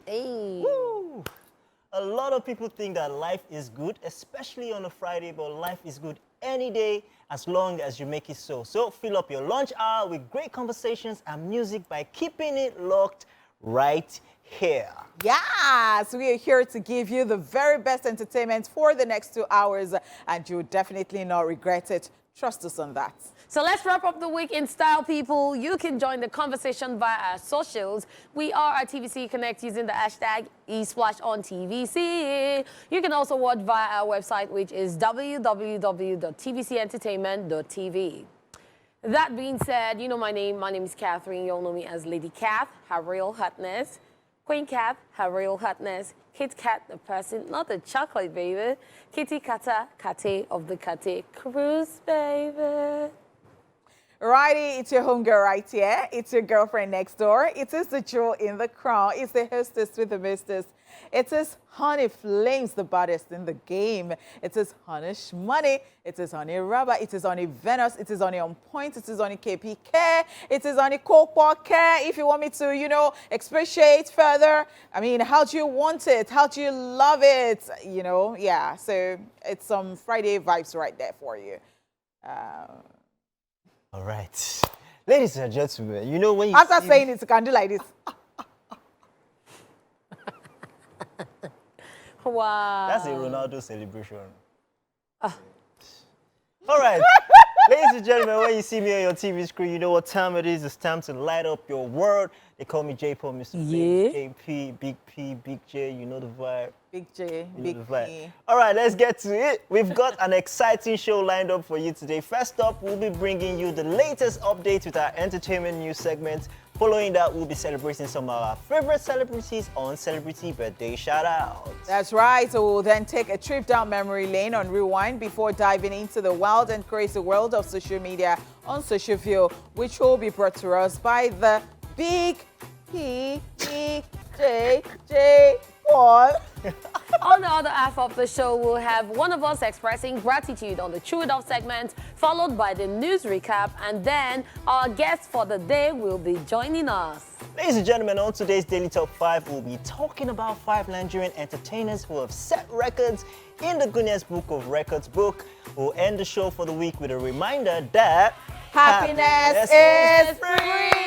Hey. Woo! A lot of people think that life is good, especially on a Friday, but life is good any day as long as you make it so. So fill up your lunch hour with great conversations and music by keeping it locked right here. Yes, we are here to give you the very best entertainment for the next 2 hours, and you'll definitely not regret it. Trust us on that. So let's wrap up the week in style, people. You can join the conversation via our socials. We are at TVC Connect using the hashtag ESplash on TVC. You can also watch via our website, which is www.tvcentertainment.tv. That being said, you know my name. My name is Catherine. You'll know me as Lady Kath, her real hotness. Queen Kath, her real hotness. Kit Kat, the person, not the chocolate, baby. Kitty Kata, Kate of the Kate Cruise, baby. Righty, it's your homegirl right here. It's your girlfriend next door. It is the jewel in the crown. It's the hostess with the misters. It is Honey Flames, the baddest in the game. It is Honey Shmoney. It is Honey Rubber. It is Honey Venus. It is Honey On Point. It is Honey KPK. It is Honey Cocoa Care. If you want me to, you know, expatiate further, I mean, how do you want it? How do you love it? You know, yeah. So it's some Friday vibes right there for you. All right. Ladies and gentlemen, you know when you After saying it, you can do like this. Wow. That's a Ronaldo celebration. All right. Ladies and gentlemen, when you see me on your TV screen, you know what time it is. It's time to light up your world. They call me J-Paul, Mr. Flames, JP, Big P, Big J. You know the vibe. Big J, You know Big the vibe. P. All right, let's get to it. We've got an exciting show lined up for you today. First up, we'll be bringing you the latest updates with our entertainment news segment. Following that, we'll be celebrating some of our favorite celebrities on Celebrity Birthday Shoutouts. That's right. So we'll then take a trip down memory lane on Rewind before diving into the wild and crazy world of social media on Social View, which will be brought to us by the Big P J Paul. On the other half of the show, we'll have one of us expressing gratitude on the Chew It Up segment, followed by the news recap, and then our guest for the day will be joining us. Ladies and gentlemen, on today's Daily Top 5, we'll be talking about 5 Nigerian entertainers who have set records in the Guinness Book of Records book. We'll end the show for the week with a reminder that Happiness is free.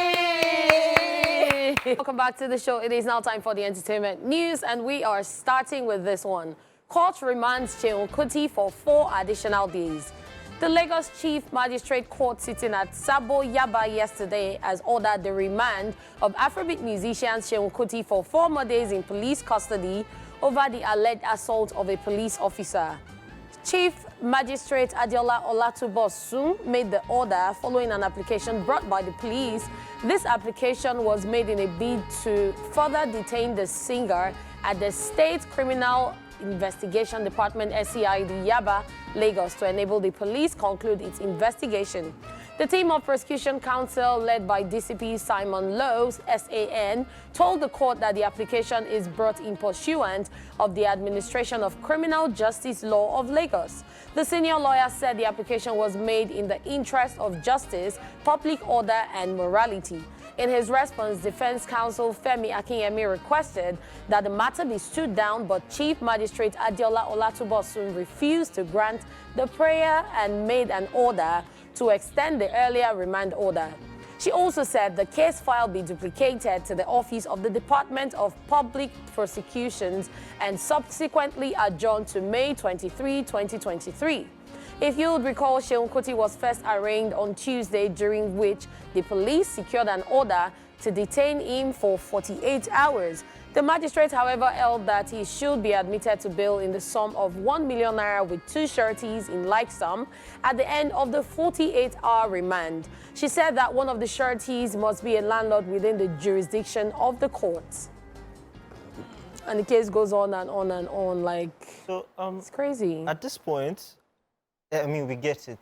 Welcome back to the show. It is now time for the entertainment news, and we are starting with this one. Court remands Seun Kuti for 4 additional days. The Lagos Chief Magistrate Court sitting at Sabo Yaba yesterday has ordered the remand of Afrobeat musician Seun Kuti for 4 more days in police custody over the alleged assault of a police officer. Chief Magistrate Adiola Olatubosun made the order following an application brought by the police. This application was made in a bid to further detain the singer at the State Criminal Investigation Department SCID Yaba, Lagos, to enable the police conclude its investigation. The team of prosecution counsel led by DCP Simon Lowe, SAN, told the court that the application is brought in pursuant of the Administration of Criminal Justice Law of Lagos. The senior lawyer said the application was made in the interest of justice, public order, and morality. In his response, defense counsel Femi Akinyemi requested that the matter be stood down, but Chief Magistrate Adiola Olatubosun refused to grant the prayer and made an order to extend the earlier remand order. She also said the case file be duplicated to the Office of the Department of Public Prosecutions and subsequently adjourned to May 23, 2023. If you'll recall, Seun Kuti was first arraigned on Tuesday, during which the police secured an order to detain him for 48 hours. The magistrate, however, held that he should be admitted to bail in the sum of 1 million naira with 2 sureties in like sum at the end of the 48-hour remand. She said that one of the sureties must be a landlord within the jurisdiction of the court. And the case goes on and on and on, like, So, it's crazy. at this point, I mean, we get it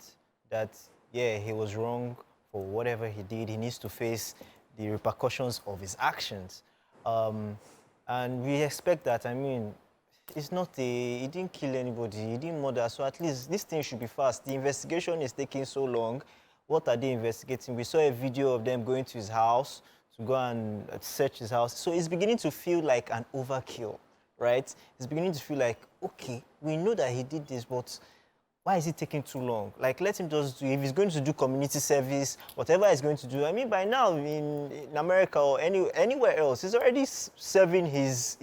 that, yeah, he was wrong for whatever he did. He needs to face the repercussions of his actions. And we expect that. I mean, it's not he didn't kill anybody, he didn't murder, so at least this thing should be fast. The investigation is taking so long. What are they investigating? We saw a video of them going to his house to go and search his house. So it's beginning to feel like an overkill, right? It's beginning to feel like, okay, we know that he did this, but why is it taking too long? Like, let him just do, if he's going to do community service, whatever he's going to do. I mean, by now in America or anywhere else, he's already serving his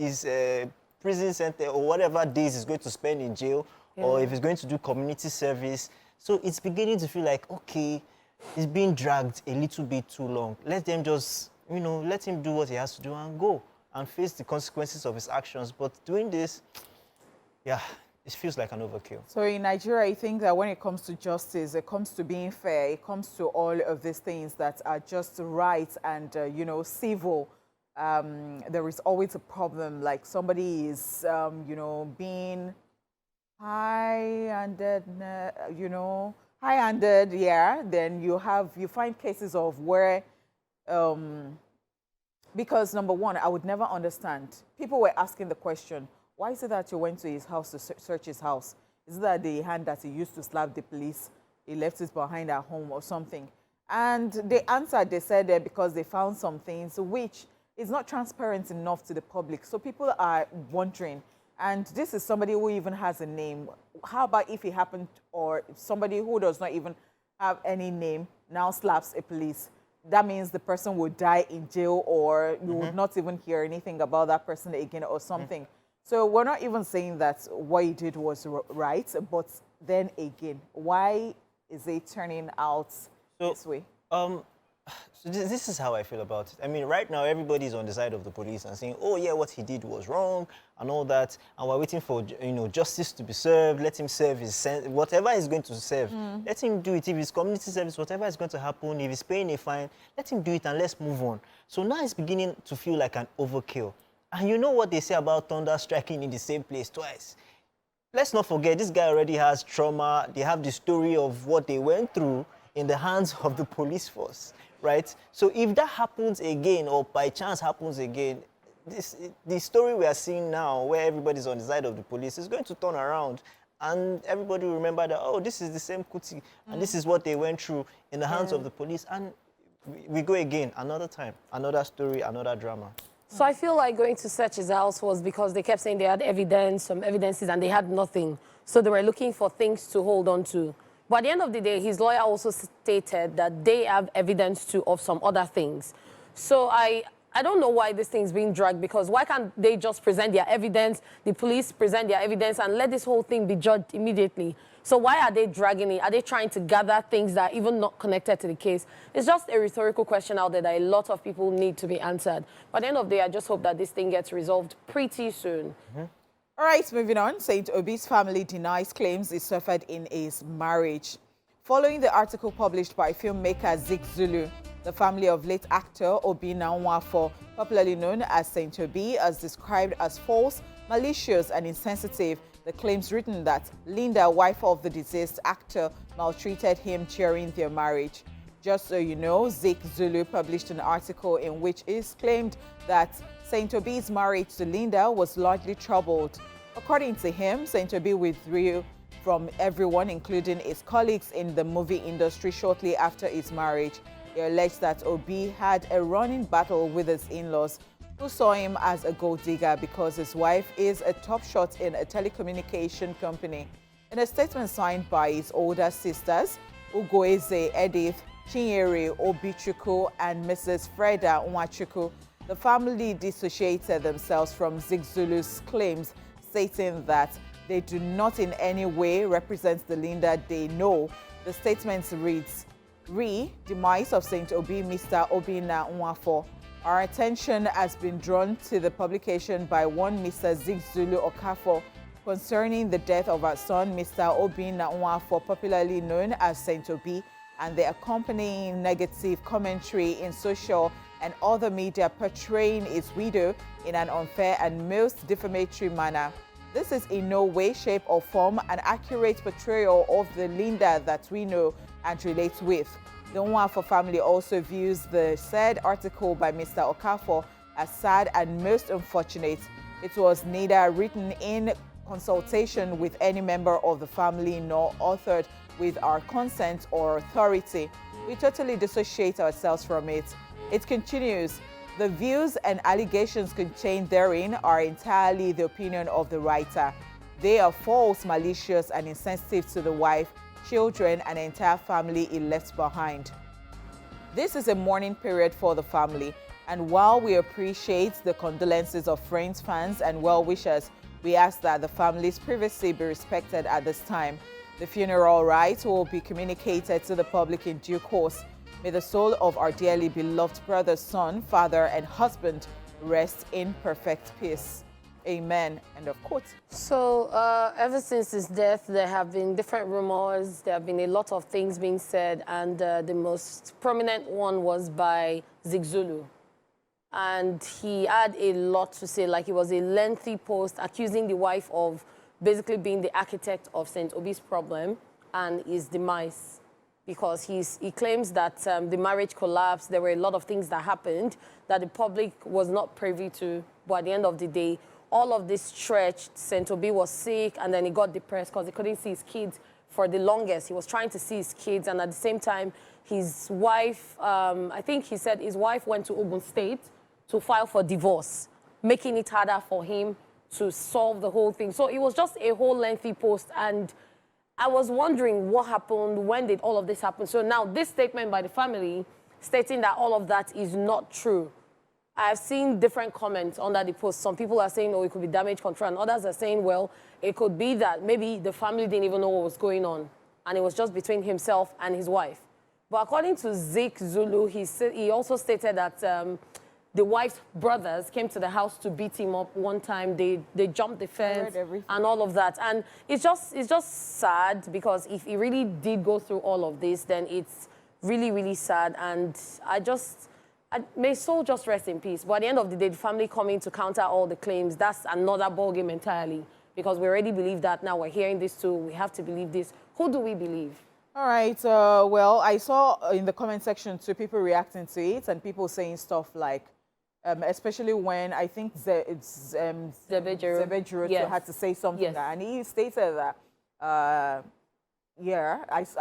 prison sentence or whatever days he's going to spend in jail, or if he's going to do community service. So it's beginning to feel like, okay, he's being dragged a little bit too long. Let them just, let him do what he has to do and go and face the consequences of his actions. But doing this, yeah, it feels like an overkill. So in Nigeria, I think that when it comes to justice, it comes to being fair, it comes to all of these things that are just right and, civil, there is always a problem. Like somebody is, being high-handed, high-handed, yeah, then you find cases of where, because number one, I would never understand. People were asking the question, why is it that you went to his house to search his house? Is it that the hand that he used to slap the police, he left it behind at home or something? And they answered, they said because they found some things which is not transparent enough to the public. So people are wondering, and this is somebody who even has a name. How about if it happened, or if somebody who does not even have any name now slaps a police? That means the person would die in jail, or you would not even hear anything about that person again or something. So we're not even saying that what he did was right, but then again, why is it turning out this way? So this is how I feel about it. I mean, right now, everybody's on the side of the police and saying, oh, yeah, what he did was wrong and all that. And we're waiting for, justice to be served. Let him serve his whatever he's going to serve. Let him do it. If it's community service, whatever is going to happen, if he's paying a fine, let him do it and let's move on. So now it's beginning to feel like an overkill. And you know what they say about thunder striking in the same place twice? Let's not forget, this guy already has trauma. They have the story of what they went through in the hands of the police force, right? So if that happens again, or by chance happens again, the story we are seeing now, where everybody's on the side of the police, is going to turn around. And everybody will remember that, oh, this is the same Kuti, and this is what they went through in the hands of the police. And we go again, another time, another story, another drama. So I feel like going to search his house was because they kept saying they had evidence, some evidences, and they had nothing. So they were looking for things to hold on to. But at the end of the day, his lawyer also stated that they have evidence too of some other things. So I don't know why this thing's being dragged, because why can't they just present their evidence, the police present their evidence, and let this whole thing be judged immediately? So why are they dragging it? Are they trying to gather things that are even not connected to the case? It's just a rhetorical question out there that a lot of people need to be answered. But at the end of the day, I just hope that this thing gets resolved pretty soon. All right, moving on. Saint Obi's family denies claims he suffered in his marriage. Following the article published by filmmaker Zik Zulu, the family of late actor Obi Nwafor, popularly known as Saint Obi, as described as false, malicious, and insensitive. The claims written that Linda, wife of the deceased actor, maltreated him during their marriage. Just so you know, Zik Zulu published an article in which it claimed that Saint Obi's marriage to Linda was largely troubled. According to him, Saint Obi withdrew from everyone, including his colleagues in the movie industry, shortly after his marriage. He alleged that Obi had a running battle with his in-laws, who saw him as a gold digger because his wife is a top shot in a telecommunication company. In a statement signed by his older sisters, Ugoeze Edith, Chinyere Obichukwu, and Mrs. Freda Nwachukwu, the family dissociated themselves from Zik Zulu's claims, stating that they do not in any way represent the Linda they know. The statement reads, demise of Saint Obi, Mr. Obi Nwafor. Our attention has been drawn to the publication by one Mr. Zik Zulu Okafor concerning the death of our son, Mr. Obi Nwafor, popularly known as Saint Obi, and the accompanying negative commentary in social and other media portraying his widow in an unfair and most defamatory manner. This is in no way, shape, or form an accurate portrayal of the Linda that we know and relate with. The Nwafor family also views the said article by Mr. Okafor as sad and most unfortunate. It was neither written in consultation with any member of the family nor authored with our consent or authority. We totally dissociate ourselves from it. It continues, The views and allegations contained therein are entirely the opinion of the writer. They are false, malicious, and insensitive to the wife, children, and the entire family he left behind. This is a mourning period for the family, and while we appreciate the condolences of friends, fans, and well-wishers, we ask that the family's privacy be respected at this time. The funeral rites will be communicated to the public in due course. May the soul of our dearly beloved brother, son, father, and husband rest in perfect peace. Amen. End of quote. So ever since his death, there have been different rumors. There have been a lot of things being said, and the most prominent one was by Zigzulu. And he had a lot to say, like it was a lengthy post accusing the wife of basically being the architect of St. Obi's problem and his demise. Because he claims that the marriage collapsed, there were a lot of things that happened that the public was not privy to. But at the end of the day, all of this stretched. St. Obi was sick, and then he got depressed because he couldn't see his kids for the longest. He was trying to see his kids, and at the same time, his wife, I think he said his wife went to Ogun State to file for divorce, making it harder for him to solve the whole thing. So it was just a whole lengthy post, and I was wondering what happened, when did all of this happen? So now this statement by the family stating that all of that is not true. I've seen different comments under the post. Some people are saying, oh, it could be damage control, and others are saying, well, it could be that maybe the family didn't even know what was going on, and it was just between himself and his wife. But according to Zik Zulu, he also stated that the wife's brothers came to the house to beat him up one time. They jumped the fence and all of that. And it's just sad, because if he really did go through all of this, then it's really, really sad. And may soul just rest in peace. But at the end of the day, the family coming to counter all the claims, that's another ballgame entirely, because we already believe that. Now we're hearing this too. We have to believe this. Who do we believe? All right. Well, I saw in the comment section too, people reacting to it and people saying stuff like, especially when I think Zebejuru Yes. had to say something, Yes. and he stated that, I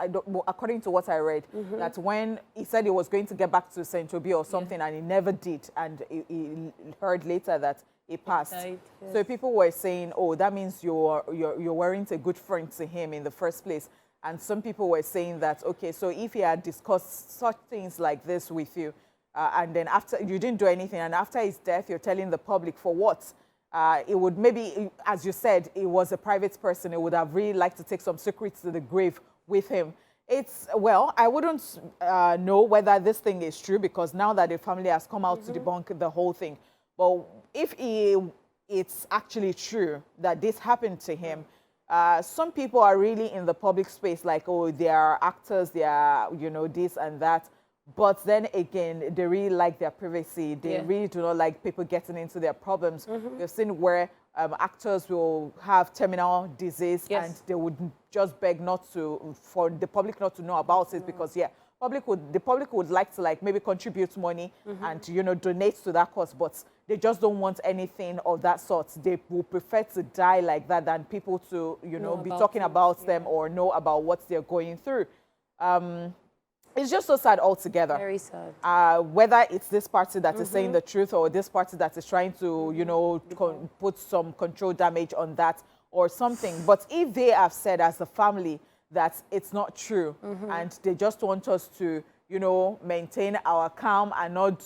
don't, according to what I read, that when he said he was going to get back to St. Obi or something, and he never did, and he heard later that he passed. Died, yes. So people were saying, oh, that means you weren't a good friend to him in the first place. And some people were saying that, okay, so if he had discussed such things like this with you, and then after you didn't do anything, and after his death, you're telling the public for what? It would maybe, as you said, he was a private person. It would have really liked to take some secrets to the grave with him. Well, I wouldn't know whether this thing is true, because now that the family has come out to debunk the whole thing. But if it's actually true that this happened to him, some people are really in the public space like, oh, they are actors, they are, this and that. But then again, they really like their privacy. They really do not like people getting into their problems. We've seen where actors will have terminal disease, and they would just beg for the public not to know about it, because the public would like to maybe contribute money and donate to that cause, but they just don't want anything of that sort. They would prefer to die like that than people to be talking about them or know about what they're going through. It's just so sad altogether. Very sad. Whether it's this party that is saying the truth, or this party that is trying to, put some control damage on that or something. But if they have said as a family that it's not true, and they just want us to, maintain our calm and not,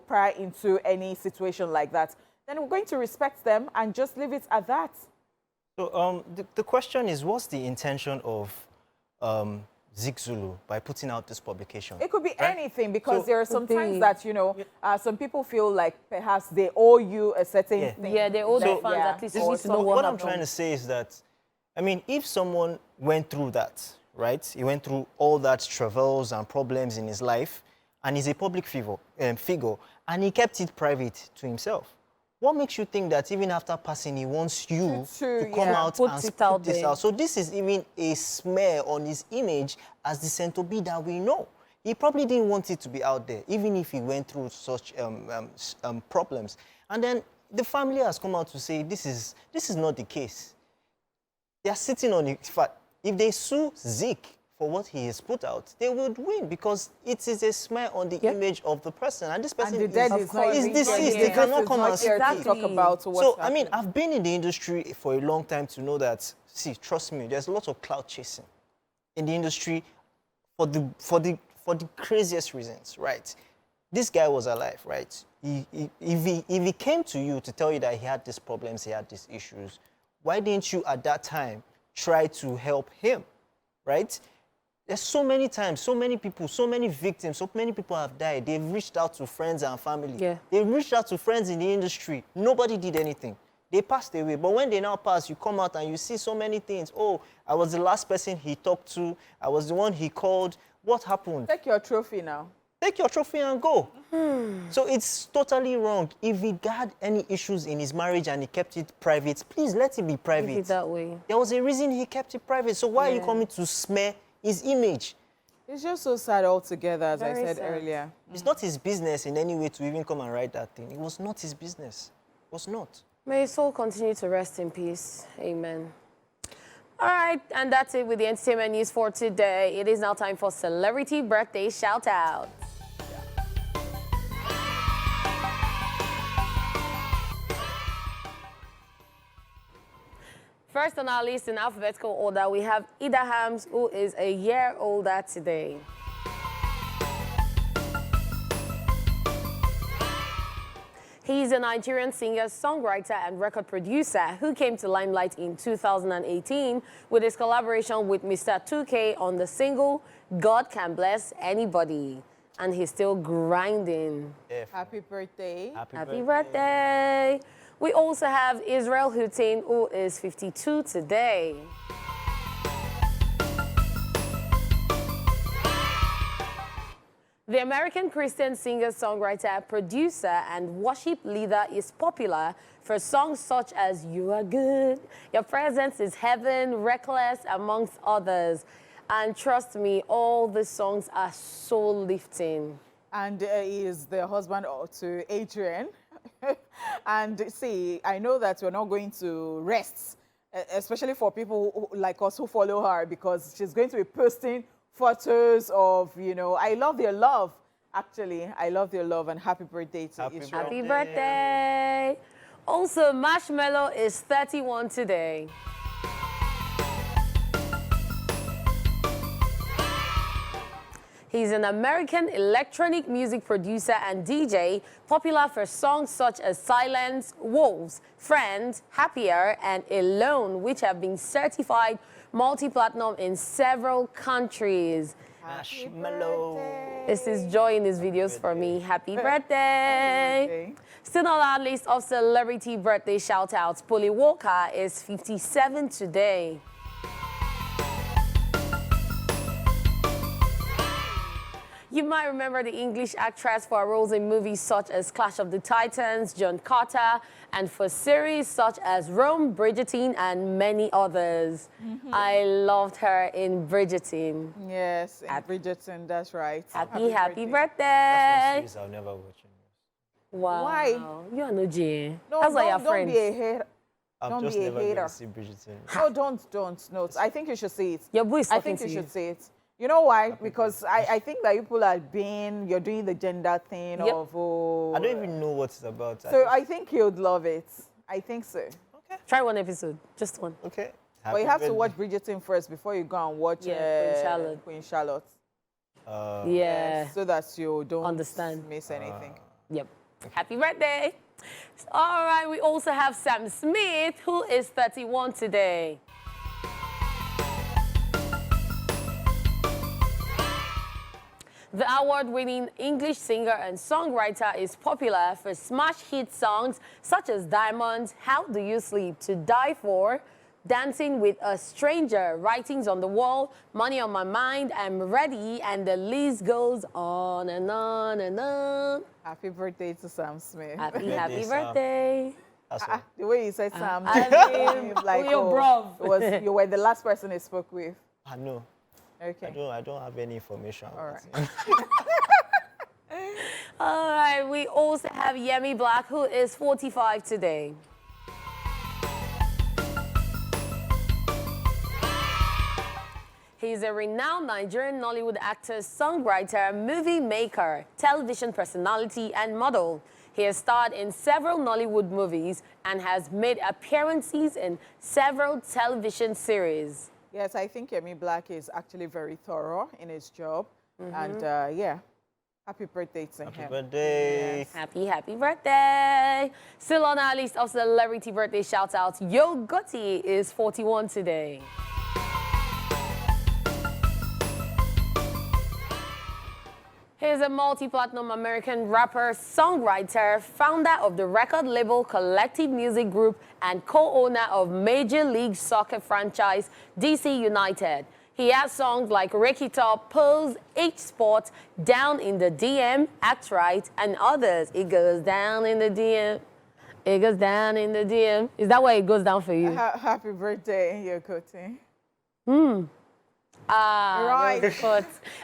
pry into any situation like that, then we're going to respect them and just leave it at that. So the question is, what's the intention of Zigzulu by putting out this publication? It could be anything, because there are some times that, some people feel like perhaps they owe you a certain thing. Yeah, they owe the fans at least to know what I'm trying to say is that, I mean, if someone went through that, right? He went through all that travails and problems in his life, and he's a public figure, and he kept it private to himself. What makes you think that even after passing, he wants you to come out and put this out? So this is even a smear on his image as the St. Obi that we know. He probably didn't want it to be out there, even if he went through such problems. And then the family has come out to say this is not the case. They are sitting on it. In fact, if they sue Zik for what he has put out, they would win because it is a smear on the image of the person. And this person And the dead is not even deceased. here. They cannot This come is and not here speak. to talk about what's So, I mean, happening. I've been in the industry for a long time to know that, see, trust me, there's a lot of clout chasing in the industry for the craziest reasons, right? This guy was alive, right? If he came to you to tell you that he had these problems, he had these issues, why didn't you at that time try to help him, right? There's so many times, so many people, so many victims, so many people have died. They've reached out to friends and family. Yeah. They've reached out to friends in the industry. Nobody did anything. They passed away. But when they now pass, you come out and you see so many things. Oh, I was the last person he talked to. I was the one he called. What happened? Take your trophy now. Take your trophy and go. So it's totally wrong. If he had any issues in his marriage and he kept it private, please let it be private. Keep it that way. There was a reason he kept it private. So why are you coming to smear his image? It's just so sad altogether, as Very I said sad. earlier. It's not his business in any way to even come and write that thing. It was not his business. It was not. May his soul continue to rest in peace. Amen. All right, and that's it with the entertainment news for today. It is now time for celebrity birthday shout-out. First on our list in alphabetical order, we have Ida Hams, who is a year older today. He's a Nigerian singer, songwriter, and record producer who came to limelight in 2018 with his collaboration with Mr. 2K on the single God Can Bless Anybody. And he's still grinding. Happy birthday. Happy birthday. We also have Israel Houghton, who is 52 today. The American Christian singer, songwriter, producer, and worship leader is popular for songs such as You Are Good, Your Presence is Heaven, Reckless, amongst others. And trust me, all the songs are soul lifting. And he is the husband to Adrian. And see, I know that we're not going to rest, especially for people like us who follow her, because she's going to be posting photos of, you know, I love your love. Actually, I love your love, and happy birthday to Israel. Happy birthday. Also, Marshmello is 31 today. He's an American electronic music producer and DJ, popular for songs such as Silence, Wolves, Friends, Happier, and Alone, which have been certified multi-platinum in several countries. Marshmello. This is joy in his videos for me. Happy birthday. Still on our list of celebrity birthday shout-outs, Polly Walker is 57 today. You might remember the English actress for her roles in movies such as Clash of the Titans, John Carter, and for series such as Rome, Bridgerton, and many others. I loved her in Bridgerton. Yes, in Bridgerton, that's right. Happy birthday. Series I'll never watch. Wow. Why? You are no Jane. No, That's why you're don't friends. be a hater. I'm Don't just be a never hater. going to see Bridgerton. Oh, don't. No, I think you should see it. Your boo is I talking think to you should see it. You know why? Because I think that people are you're doing the gender thing Yep. of, oh. I don't even know what it's about. So I think you'd love it. I think so. Try one episode, just one. Okay. But you have to watch Bridgerton first before you go and watch Queen Charlotte. Queen Charlotte. Yeah. So that you don't Understand. miss anything. Yep. Happy birthday. All right, we also have Sam Smith, who is 31 today. The award-winning English singer and songwriter is popular for smash hit songs such as Diamonds, How Do You Sleep, To Die For, Dancing with a Stranger, Writings on the Wall, Money on My Mind, I'm Ready, and the list goes on and on and on. Happy birthday to Sam Smith. Happy Sam. birthday. That's all. The way you said Sam, I mean, like, you're bruv. you were the last person he spoke with. I know. Okay. I don't have any information. All about right. it. All right, we also have Yemi Black, who is 45 today. He is a renowned Nigerian Nollywood actor, songwriter, movie maker, television personality, and model. He has starred in several Nollywood movies and has made appearances in several television series. Yes, I think Yemi Black is actually very thorough in his job. And yeah, happy birthday to him. Happy birthday. Yes. Happy birthday. Still on our list of celebrity birthday shout-outs, Yo Gotti is 41 today. He is a multi-platinum American rapper, songwriter, founder of the record label Collective Music Group, and co-owner of Major League Soccer franchise DC United. He has songs like Ricky Top, Pose, H Sport, Down in the DM, Act Right, and others. It goes down in the DM. It goes down in the DM. Is that why it goes down for you? Happy birthday, Yokoti. Right.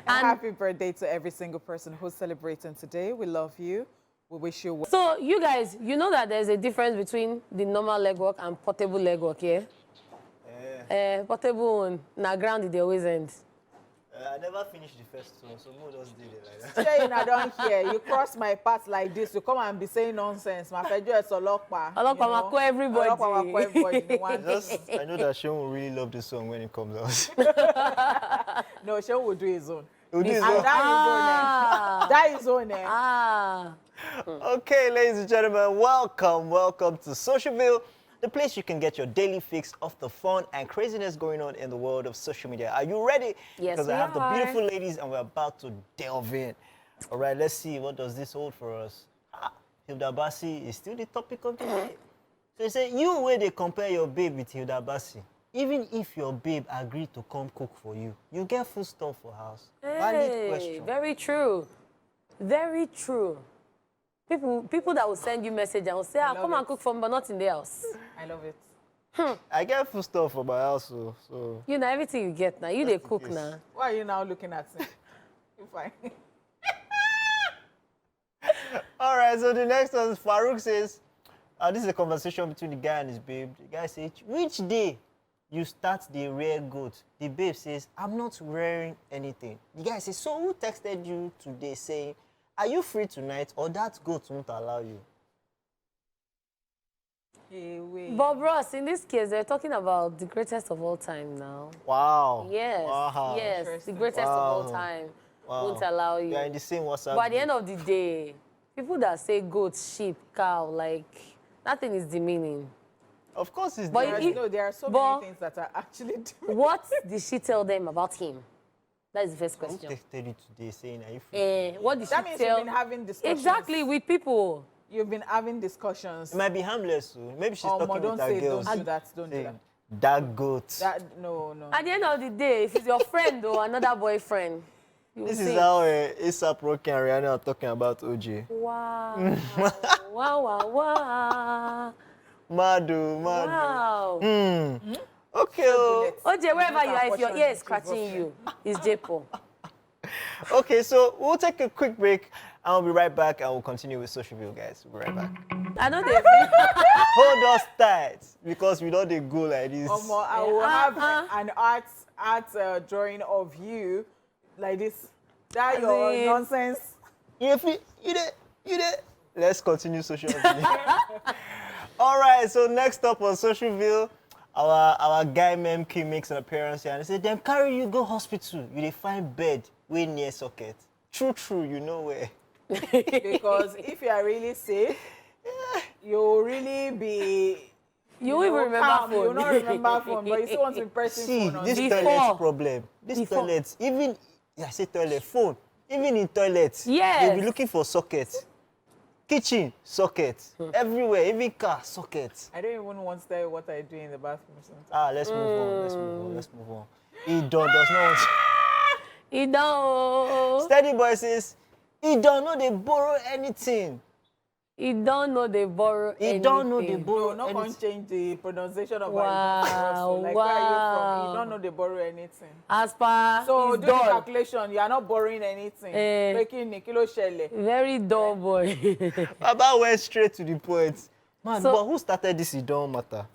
And happy birthday to every single person who's celebrating today. We love you. We wish you well. so you guys, you know that there's a difference between the normal legwork and portable legwork, yeah? Portable one, na ground they always end. I never finished the first one, so Mo just did it like that. Saying I don't hear. You cross my path like this, you come and be saying nonsense. My fejo is Olokpa. Olokpa ma ko everybody. Olokpa ma ko everybody. I know that Sean will really love this song when it comes out. No, Sean will do his own. He'll do his And own. that is his own. Okay, ladies and gentlemen, welcome to Socialville, the place you can get your daily fix of the fun and craziness going on in the world of social media. Are you ready? Yes, Because we I have are. the beautiful ladies and we're about to delve in. All right, let's see, what does this hold for us? Hilda Bassi is still the topic of the day. So you say, you where they compare your babe with Hilda Bassi. Even if your babe agreed to come cook for you, you get food stuff for house. Valid question. Very true. Very true. People that will send you message and will say, come and cook for me, but not in the house. I love it. I get food stuff for my house, so. You know, everything you get now. You they cook yes. now. Why are you now looking at me? You're fine. All right, so the next one is Farouk says, this is a conversation between the guy and his babe. The guy says, which day you start the rear goat? The babe says, I'm not rearing anything. The guy says, so who texted you today saying, are you free tonight or that goat won't allow you? Hey, wait. But bros, in this case, they're talking about the greatest of all time now. Wow. Yes, Wow. yes, the greatest of all time won't allow you. You're in the same WhatsApp. But at the group. end of the day, people that say goat, sheep, cow, like, nothing is demeaning. Of course, it's But there. There are so But- many things that are actually different. What did she tell them about him? That is the first Who question. texted you today saying, are you free? What did That she means tell? you've been having discussions. Exactly, with people. You've been having discussions. It might be harmless, so maybe she's Oh, talking Mo, with don't her say, girls. don't do that, don't do saying, that. that goat. No. At the end of the day, if it's your friend or another boyfriend, you This will is say, how A$AP Rocky and Rihanna are talking about OJ. wow, wow. Madu. Wow. Okay. Oh. OJ, wherever you are, if your Portion ear is is scratching you, it's J-Po. Okay, so we'll take a quick break and we'll be right back and we'll continue with Social View, guys. We'll be right back. I know they Hold us tight because we know they go like this. Mo, I will have an art drawing of you like this. That your See? nonsense. You there. Let's continue Social View. All right, so next up on Social View, our guy Memki makes an appearance here and he said, them carry you go hospital. You dey find bed way near socket. True, you know where. Because if you are really safe, you'll really be. You won't even remember calm. phone. You'll not remember phone, but you still want to be pressing See, phone on this you. toilet problem. This Before. toilet, even, I say toilet, phone, even in toilets, Yes. they'll be looking for sockets. Kitchen, socket. Everywhere, even car, socket. I don't even want to tell you what I do in the bathroom sometimes. Let's move on. Idon does not. You know. Steady boy says, Idon no dey borrow anything. You don't know they borrow He anything. don't know they No, borrow not going to anything. change the pronunciation of Wow, our Like, where are you from? wow. You don't know they borrow anything. As per So his do the doll. calculation. You are not borrowing anything. Eh. Making Nikilo Shelle. Very dull boy. Baba went straight to the point. Man, So- but who started this Idon matter?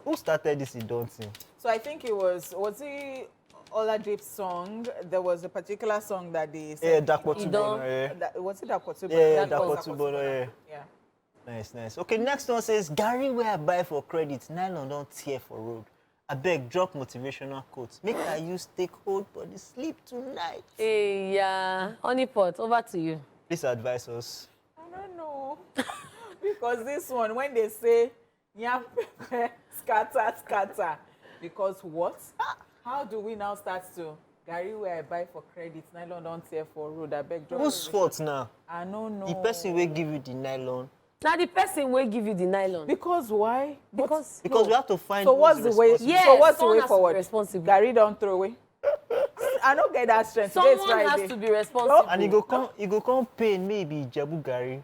Who started this Idon thing? So I think it was he Oladip's song, there was a particular song that they Yeah, said. Dakwotubono, yeah. Was it Dakwotubono? Yeah, That was Dakwotubono, yeah. Yeah. Nice, nice. Okay, next one says, Gary where I buy for credit, nylon don't tear for road. I beg, drop motivational quotes. Make I use take hold body sleep tonight. Hey, yeah. Honeypot, over to you. Please advise us. I don't know. Because this one, when they say, yam pepper, scatter, scatter. Because what? How do we now start to, Gary where I buy for credit, nylon don't tear for road, I beg, drop Whose fault now? I don't know. The person will give you the nylon. Now the person will give you the nylon. Because why? Because Because we have to find So what's the way? Yes, so what's the someone way has to be forward? responsible. Gary don't throw away. I don't get that strength. Today's Someone Friday. has to be responsible. and you go come pay maybe Jabu Gary.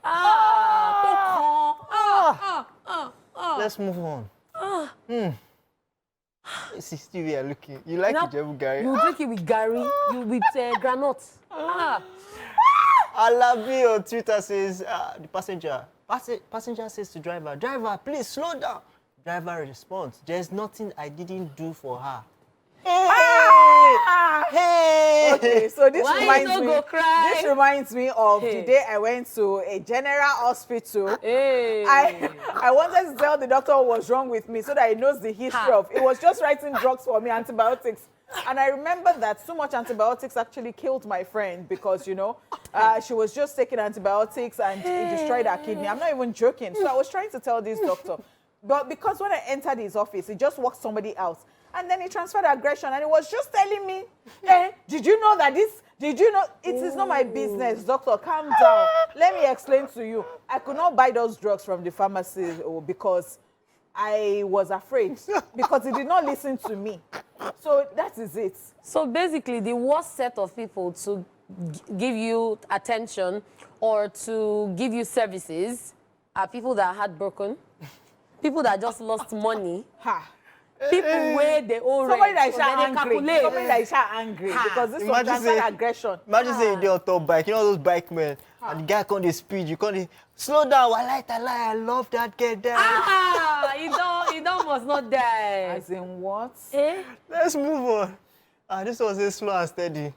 Let's move on. This is still we are looking. You like Now, Jabu Gary? You drink it with Gary, you with granite. Alabi on Twitter says, the passenger says to driver, please slow down. Driver responds, there's nothing I didn't do for her. Hey! Okay, so this Why reminds you me. no go cry? This reminds me of Hey. the day I went to a general hospital. Hey. I wanted to tell the doctor what was wrong with me so that he knows the history of. It was just writing drugs for me, antibiotics. And I remember that so much antibiotics actually killed my friend because, you know, she was just taking antibiotics and it destroyed her kidney. I'm not even joking. So I was trying to tell this doctor. But because when I entered his office, he just walked somebody else. And then he transferred aggression and he was just telling me, did you know that this, did you know, it is not my business, doctor, calm down. Let me explain to you. I could not buy those drugs from the pharmacy because I was afraid because he did not listen to me. So that is it. So basically, the worst set of people to give you attention or to give you services are people that are heartbroken, people that just lost money, Ha. people where they owe Somebody rent, that is so then they angry. calculate. Somebody that is angry because this was Imagine transferred say- aggression. Imagine saying you're on top bike, you know those bike men, and the guy can't speed, you can't slow down, I love that guy there. He don't must not die. As in what? Eh? Let's move on. This was a slow and steady.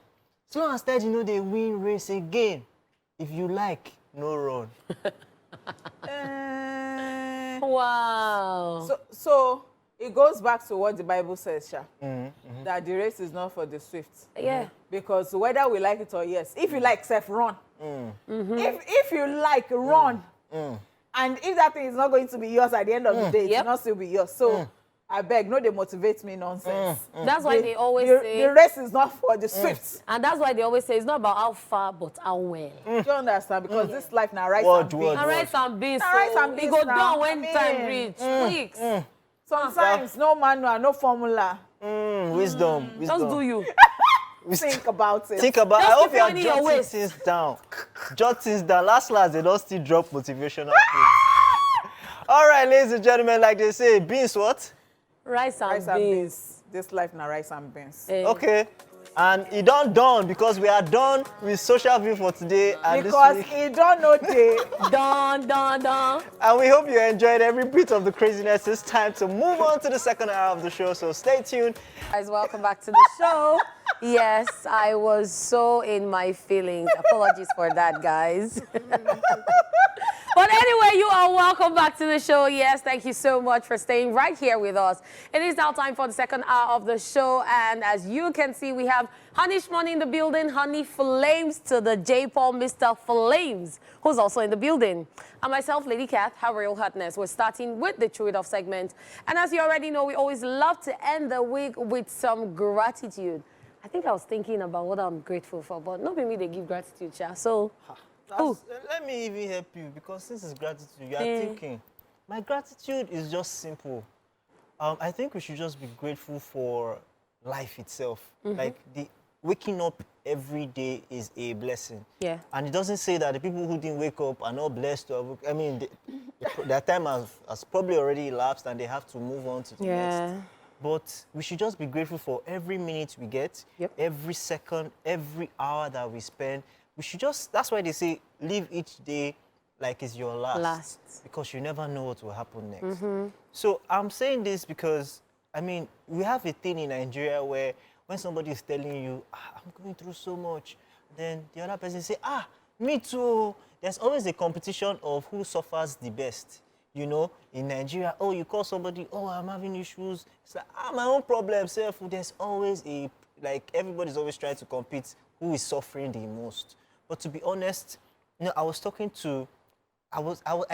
Slow and steady, you know they win race again. If you like, no run. Wow. So it goes back to what the Bible says, Sha, that the race is not for the swift. Yeah. Because whether we like it or yes, if you like, self run. If you like, run. And if that thing is not going to be yours at the end of the day, it Yep. will not still be yours. So I beg, no, they motivate me nonsense. That's why they always the, say, the race is not for the swift. and that's why they always say it's not about how far, but how well. Do you understand? Because this life now rice Word, and beans. word. And rice and beans, Now, rice and so it beans go now, down when I mean, time reach. Quick. Sometimes no manual, no formula. Wisdom. Just do you. Think about it. Think about Just I hope keep you are finding your jotting ways. things down. Jot things down. Last, they don't still drop motivational quotes. All right, ladies and gentlemen, like they say, beans what? Rice and Rice and beans. beans. This life now rice and beans. Eh. Okay. And it don't done because we are done with social view for today and Because this week. he don't know day. Dun, dun, dun. And we hope you enjoyed every bit of the craziness. It's time to move on to the second hour of the show, so stay tuned. Guys, welcome back to the show. Yes, I was so in my feelings. Apologies for that, guys. But anyway, you are welcome back to the show. Yes, thank you so much for staying right here with us. It is now time for the second hour of the show. And as you can see, we have Honey Shmoney in the building. Honey Flames to the J-Paul, Mr. Flames, who's also in the building. And myself, Lady Kath, her real hotness. We're starting with the True It Off segment. And as you already know, we always love to end the week with some gratitude. I think I was thinking about what I'm grateful for, but not me they give gratitude, Cha. So, Let me even help you because this is gratitude. You are thinking. My gratitude is just simple. I think we should just be grateful for life itself. Like the waking up every day is a blessing. yeah. And it doesn't say that the people who didn't wake up are not blessed to have. I mean, their time has probably already elapsed and they have to move on to the next. But we should just be grateful for every minute we get, every second, every hour that we spend. We should just, that's why they say, live each day like it's your last. Because you never know what will happen next. So I'm saying this because, I mean, we have a thing in Nigeria where when somebody is telling you, I'm going through so much, then the other person say, me too. There's always a competition of who suffers the best. You know, in Nigeria, you call somebody, I'm having issues. It's like, my own problem, self. There's always everybody's always trying to compete who is suffering the most. But to be honest, I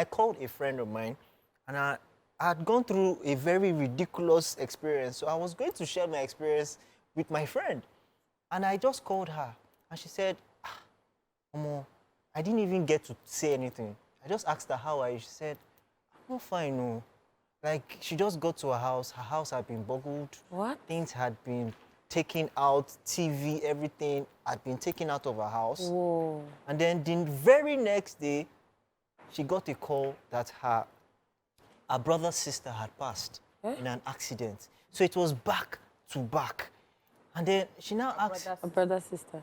called a friend of mine, and I had gone through a very ridiculous experience. So I was going to share my experience with my friend. And I just called her, and she said, Omo, I didn't even get to say anything. I just asked her, how are you? She said, I'm not fine, no. Like, she just got to her house had been boggled. What? Things had been taken out, TV, everything had been taken out of her house. Whoa. And then the very next day, she got a call that her brother's sister had passed in an accident. So it was back to back. And then she now asked... A brother's sister.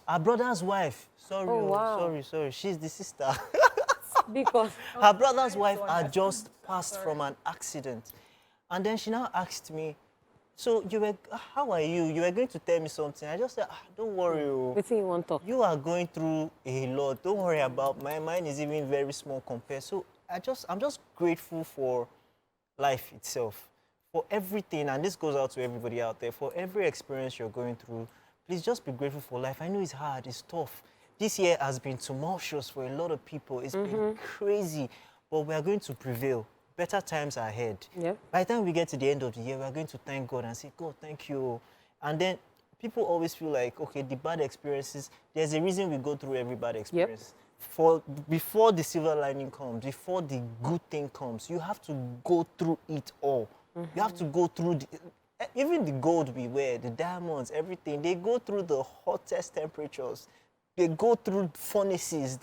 Her brother's wife. Sorry, wow. sorry. She's the sister. Because... Her brother's wife had just passed from an accident. And then she now asked me, so how are you? You were going to tell me something. I just said, don't worry. What do you want to talk? You are going through a lot. Don't worry about mine is even very small compared. So I'm just grateful for life itself, for everything. And this goes out to everybody out there. For every experience you're going through, please just be grateful for life. I know it's hard, it's tough. This year has been tumultuous for a lot of people. It's been crazy, but we are going to prevail. Better times are ahead. Yeah. By the time we get to the end of the year, we are going to thank God and say, God, thank you. And then people always feel like, okay, the bad experiences, there's a reason we go through every bad experience. Before the silver lining comes, before the good thing comes, you have to go through it all. You have to go through even the gold we wear, the diamonds, everything, they go through the hottest temperatures. They go through furnaces.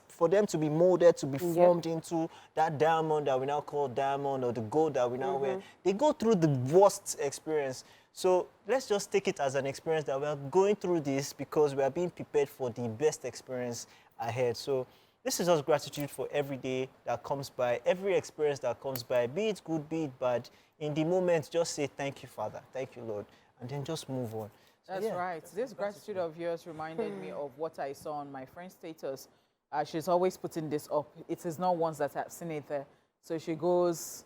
For them to be molded, to be formed into that diamond that we now call diamond, or the gold that we now wear. They go through the worst experience. So let's just take it as an experience that we are going through this because we are being prepared for the best experience ahead. So this is just gratitude for every day that comes by, every experience that comes by, be it good, be it bad. In the moment, just say, thank you, Father. Thank you, Lord. And then just move on. That's right. This gratitude of yours reminded me of what I saw on my friend's status. She's always putting this up. It is not once that I've seen it there. So she goes,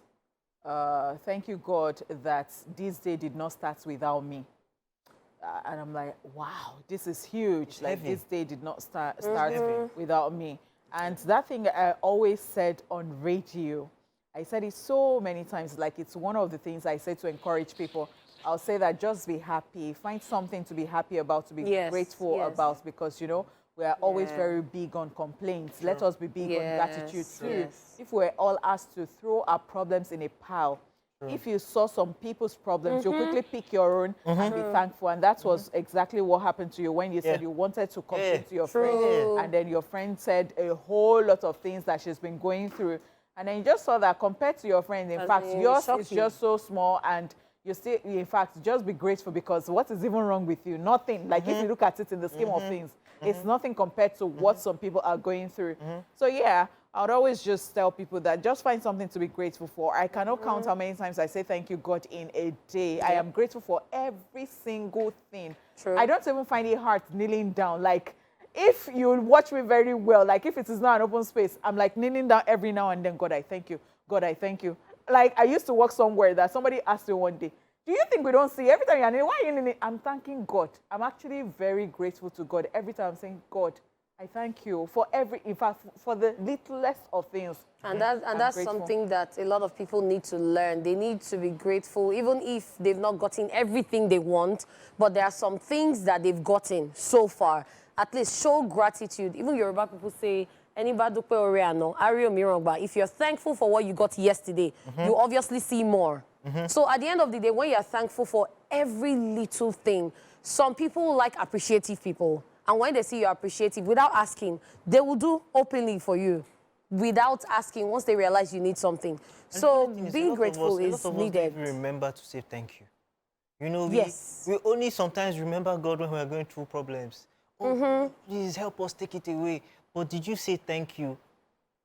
thank you, God, that this day did not start without me. And I'm like, wow, this is huge. It's like, heavy. this day did not start without me. And that thing I always said on radio, I said it so many times, like it's one of the things I say to encourage people. I'll say that just be happy. Find something to be happy about, to be grateful about, because, you know, we are always very big on complaints. Let us be big on gratitude too. If we're all asked to throw our problems in a pile, if you saw some people's problems, you'll quickly pick your own and be thankful. And that was exactly what happened to you when you said you wanted to complain to your friend. And then your friend said a whole lot of things that she's been going through. And then you just saw that compared to your friend, in fact, yours is just so small, and you still, in fact, just be grateful, because what is even wrong with you? Nothing. Like, if you look at it in the scheme of things, it's nothing compared to what some people are going through. So yeah, I would always just tell people that just find something to be grateful for. I cannot count how many times I say thank you, God, in a day. I am grateful for every single thing. I don't even find it hard kneeling down. Like, if you watch me very well, like if it is not an open space, I'm like kneeling down every now and then. God, I thank you. God, I thank you. Like, I used to work somewhere that somebody asked me one day, do you think we don't see every time you're kneeling? Why are you kneeling? I'm thanking God. I'm actually very grateful to God. Every time I'm saying, God, I thank you for in fact, for the littlest of things. And that's grateful. Something that a lot of people need to learn. They need to be grateful, even if they've not gotten everything they want, but there are some things that they've gotten so far. At least show gratitude. Even Yoruba people say, if you're thankful for what you got yesterday, you obviously see more. So at the end of the day, when you're thankful for every little thing, some people like appreciative people. And when they see you're appreciative, without asking, they will do openly for you. Without asking, once they realize you need something. And so being grateful is needed. Remember to say thank you. You know, we only sometimes remember God when we are going through problems. Oh, please help us take it away. But did you say thank you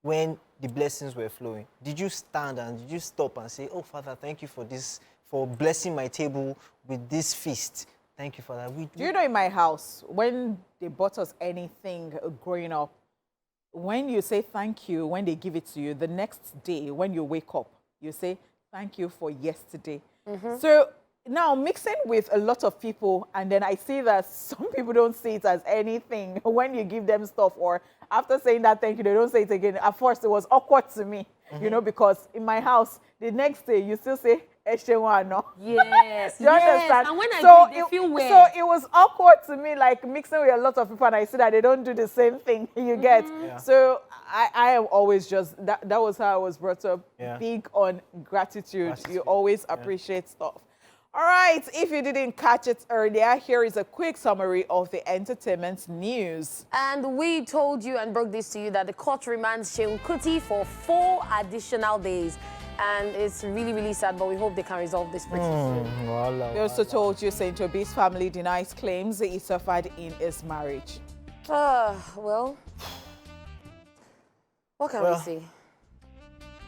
when the blessings were flowing? Did you stand and did you stop and say, oh, Father, thank you for this, for blessing my table with this feast? Thank you for that. Do you know in my house, when they bought us anything growing up, when you say thank you, when they give it to you, the next day when you wake up, you say thank you for yesterday. So now mixing with a lot of people, and then I see that some people don't see it as anything when you give them stuff, or after saying that thank you, they don't say it again. At first, it was awkward to me, you know, because in my house, the next day you still say Eshewano. Yes, Do you yes. understand? And when I So do, they feel weird. So it was awkward to me, like mixing with a lot of people, and I see that they don't do the same thing. You get? Yeah. So I am always just that. That was how I was brought up. Yeah. Big on gratitude. Gratitude. You always appreciate stuff. All right. If you didn't catch it earlier, here is a quick summary of the entertainment news. And we told you and broke this to you that the court remands Seun Kuti for 4 additional days. And it's really, really sad, but we hope they can resolve this pretty soon. We also told you St. Obi's family denies claims he suffered in his marriage. Well, what can we say?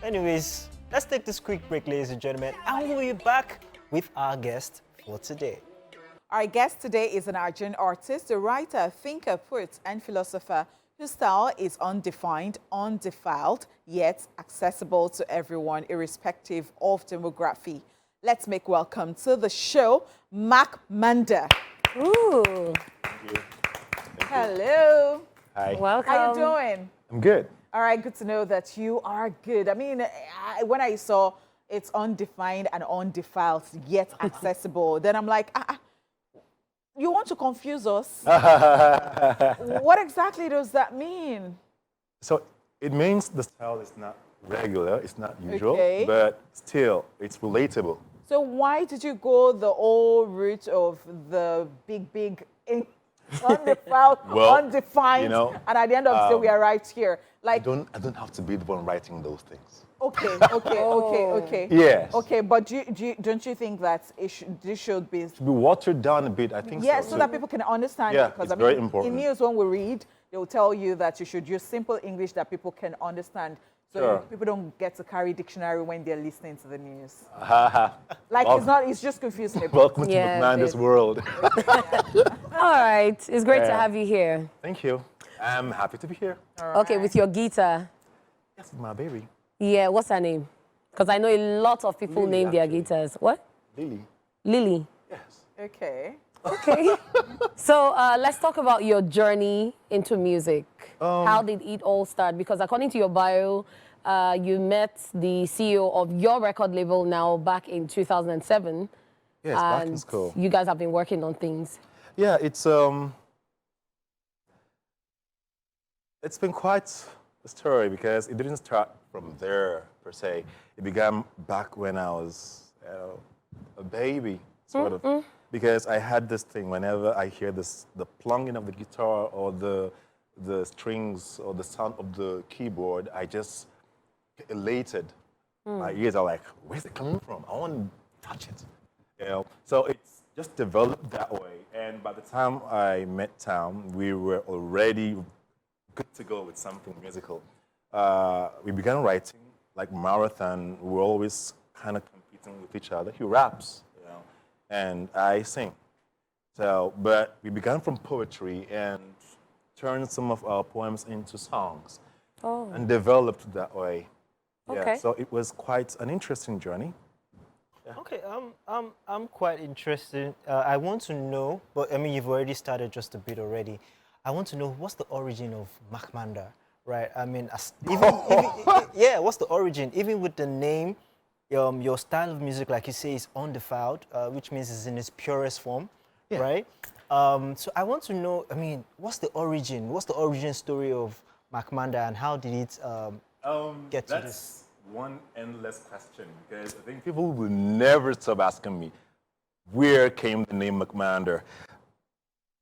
Anyways, let's take this quick break, ladies and gentlemen, and we'll be back with our guest for today. Our guest today is an Nigerian artist, a writer, thinker, poet, and philosopher whose style is undefined, undefiled, yet accessible to everyone, irrespective of demography. Let's make welcome to the show, Mac Manda. Ooh. Thank you. Hello. Hi. Welcome. How you doing? I'm good. All right, good to know that you are good. I mean, when I saw it's undefined and undefiled, yet accessible, then I'm like, you want to confuse us? What exactly does that mean? So it means the style is not regular, it's not usual, Okay. but still, it's relatable. So why did you go the whole route of the big, undefiled, Well, undefined, you know, and at the end of the day, we arrived here? I Like, don't have to be the one writing those things. okay. Yes. Okay, but don't you think that this should be... To be watered down a bit, I think Yes, so. so that people can understand Yeah, it. Because it's very important. in news, when we read, they will tell you that you should use simple English that people can understand. So Sure. people don't get to carry dictionary when they're listening to the news. Like, Well, it's just confusing. Welcome to Yeah, McMander's it- world. All right. It's great to Yeah. have you here. Thank you. I'm happy to be here. Okay, with your guitar. Yes, my baby. Yeah, what's her name? Because I know a lot of people Lily, name their actually. guitars. What? Lily. Lily. Yes. Okay. Okay. So let's talk about your journey into music. How did it all start? Because according to your bio, you met the CEO of your record label now back in 2007. Yes, back in and school. You guys have been working on things. Yeah, it's been quite a story because it didn't start from there per se. It began back when I was a baby, sort of. Because I had this thing whenever I hear the plunging of the guitar or the strings or the sound of the keyboard, I just get elated. My ears are like, where's it coming from? I want to touch it. You know? So it's just developed that way. And by the time I met Tam, we were already good to go with something musical. We began writing like marathon. We were always kind of competing with each other. He raps, you know, and I sing. So, but we began from poetry and turned some of our poems into songs and developed that way. Yeah, Okay. so it was quite an interesting journey. Okay, I'm quite interested. I want to know, but I mean, you've already started just a bit already. I want to know what's the origin of Macmanda, right? I mean, yeah, what's the origin? Even with the name, your style of music, like you say, is undefiled, which means it's in its purest form, right? So I want to know, I mean, what's the origin? What's the origin story of Macmanda, and how did it get to this? That's one endless question because I think people will never stop asking me, where came the name McMander?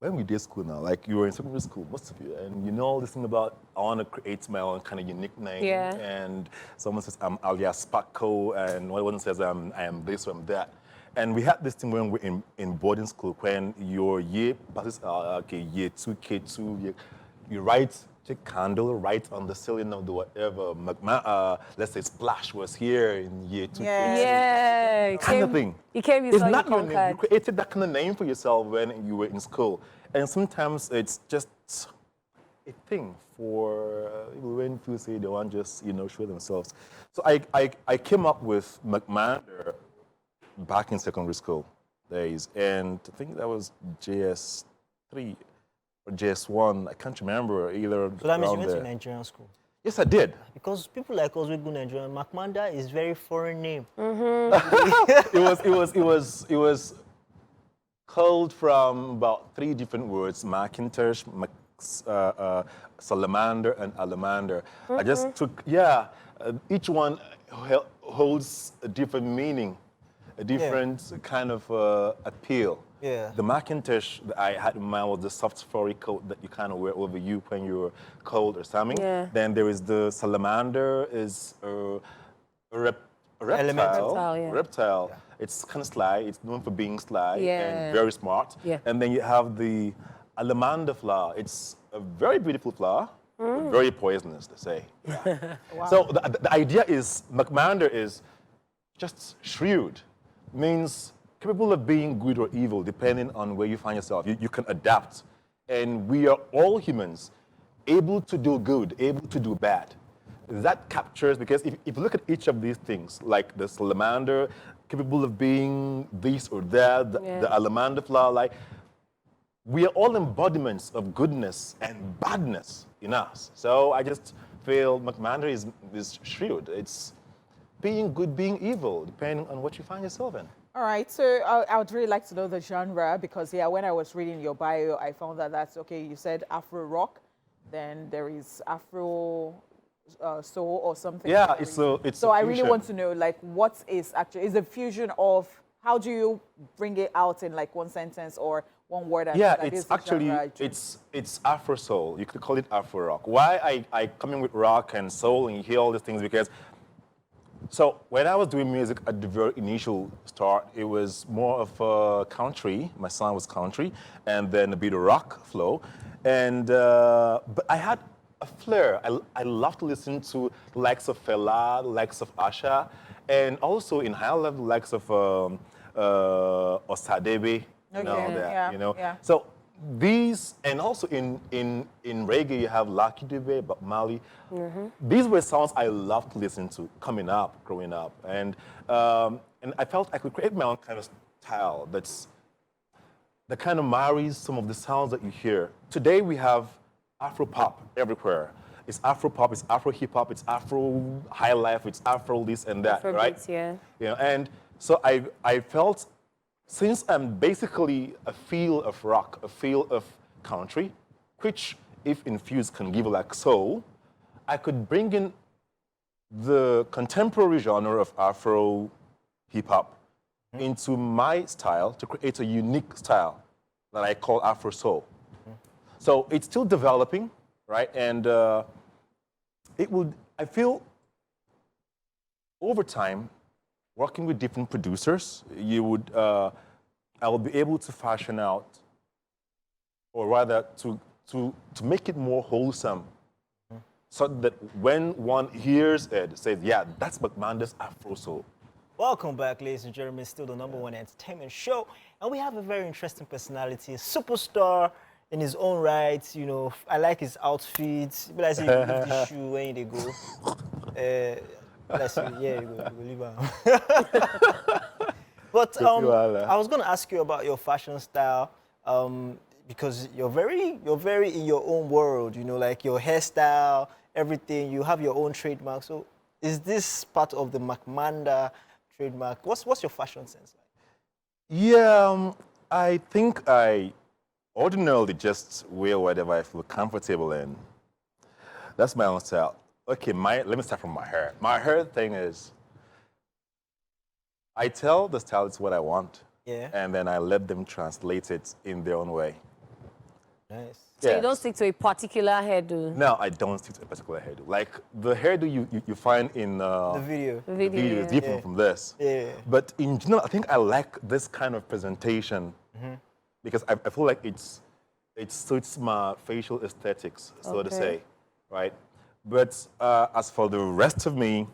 When we did school now, like you were in secondary school, most of you, and you know all this thing about I want to create my own kind of unique name. Yeah. And someone says I'm alias Paco, and one says I am this or I'm that. And we had this thing when we were in boarding school, when your year passes, year 2, K2, you write electric candle right on the ceiling of the whatever. Let's say Splash was here in year 2. Yeah. Yeah. He Kind of came, thing. He came, he It's saw you not your name. You conquered. created that kind of name for yourself when you were in school. And sometimes it's just a thing for when people say they want just, show themselves. So I came up with McMander back in secondary school days. And I think that was JS3 or JS1. I can't remember either. So that means you around went to there. Nigerian school. Yes, I did. Because people like us, we go Nigerian. Makmanda is very foreign name. It was called from about 3 different words: Macintosh, salamander, and alamander. I just took, each one holds a different meaning, a different kind of appeal. Yeah. The Macintosh that I had in mind was the soft furry coat that you kind of wear over you when you're cold or something. Yeah. Then there is the salamander, is a reptile. Reptile, yeah. Reptile. It's kind of sly. It's known for being sly Yeah. and very smart. Yeah. And then you have the alamander flower. It's a very beautiful flower, but very poisonous, they say. Yeah. Wow. So the idea is, McMander is just shrewd, means capable of being good or evil, depending on where you find yourself. You can adapt. And we are all humans, able to do good, able to do bad. That captures, because if you look at each of these things, like the salamander, capable of being this or that, the alamander flower, like, we are all embodiments of goodness and badness in us. So I just feel McMander is shrewd. It's being good, being evil, depending on what you find yourself in. All right, so I would really like to know the genre because, when I was reading your bio, I found that that's, okay, you said Afro rock, then there is Afro soul or something. Yeah, it's a So I really fusion. want to know, like, what is actually, is a fusion of, how do you bring it out in like one sentence or one word? Yeah, that it's is the actually, genre? it's Afro soul. You could call it Afro rock. Why I come in with rock and soul and you hear all these things, because so when I was doing music at the very initial start, it was more of a country. My sound was country, and then a bit of rock flow. And but I had a flair. I love to listen to the likes of Fela, the likes of Asha, and also in higher level, the likes of Osadebe. Yeah. So these, and also in reggae, you have Lucky Dube, Bob Marley. These were songs I loved to listen to growing up. And I felt I could create my own kind of style that kind of marries some of the sounds that you hear. Today we have Afro pop everywhere. It's Afro pop, it's Afro hip hop, it's Afro high life, it's Afro this and that, right? Afrobeats, yeah. And so I felt, since I'm basically a feel of rock, a feel of country, which if infused can give like soul, I could bring in the contemporary genre of Afro hip hop into my style to create a unique style that I call Afro soul. So it's still developing, right? And I feel over time, working with different producers, I will be able to fashion out, or rather to make it more wholesome, so that when one hears it says, yeah, that's McMander's Afro soul. Welcome back, ladies and gentlemen. Still the #1 entertainment show. And we have a very interesting personality, a superstar in his own right. I like his outfit. But I say, you leave the shoe when they go. Let's see, yeah, you go leave him. But I was going to ask you about your fashion style, because you're very in your own world, like your hairstyle, everything. You have your own trademark. So is this part of the McMander trademark? What's your fashion sense like? Yeah, I think I ordinarily just wear whatever I feel comfortable in. That's my own style. Okay, let me start from my hair. My hair thing is, I tell the stylists what I want, and then I let them translate it in their own way. Nice. So Yeah. you don't stick to a particular hairdo? No, I don't stick to a particular hairdo. Like the hairdo you find in The video. The the video is different from this. Yeah. But in general, I think I like this kind of presentation because I feel like it suits my facial aesthetics, so to say. right? But as for the rest of me,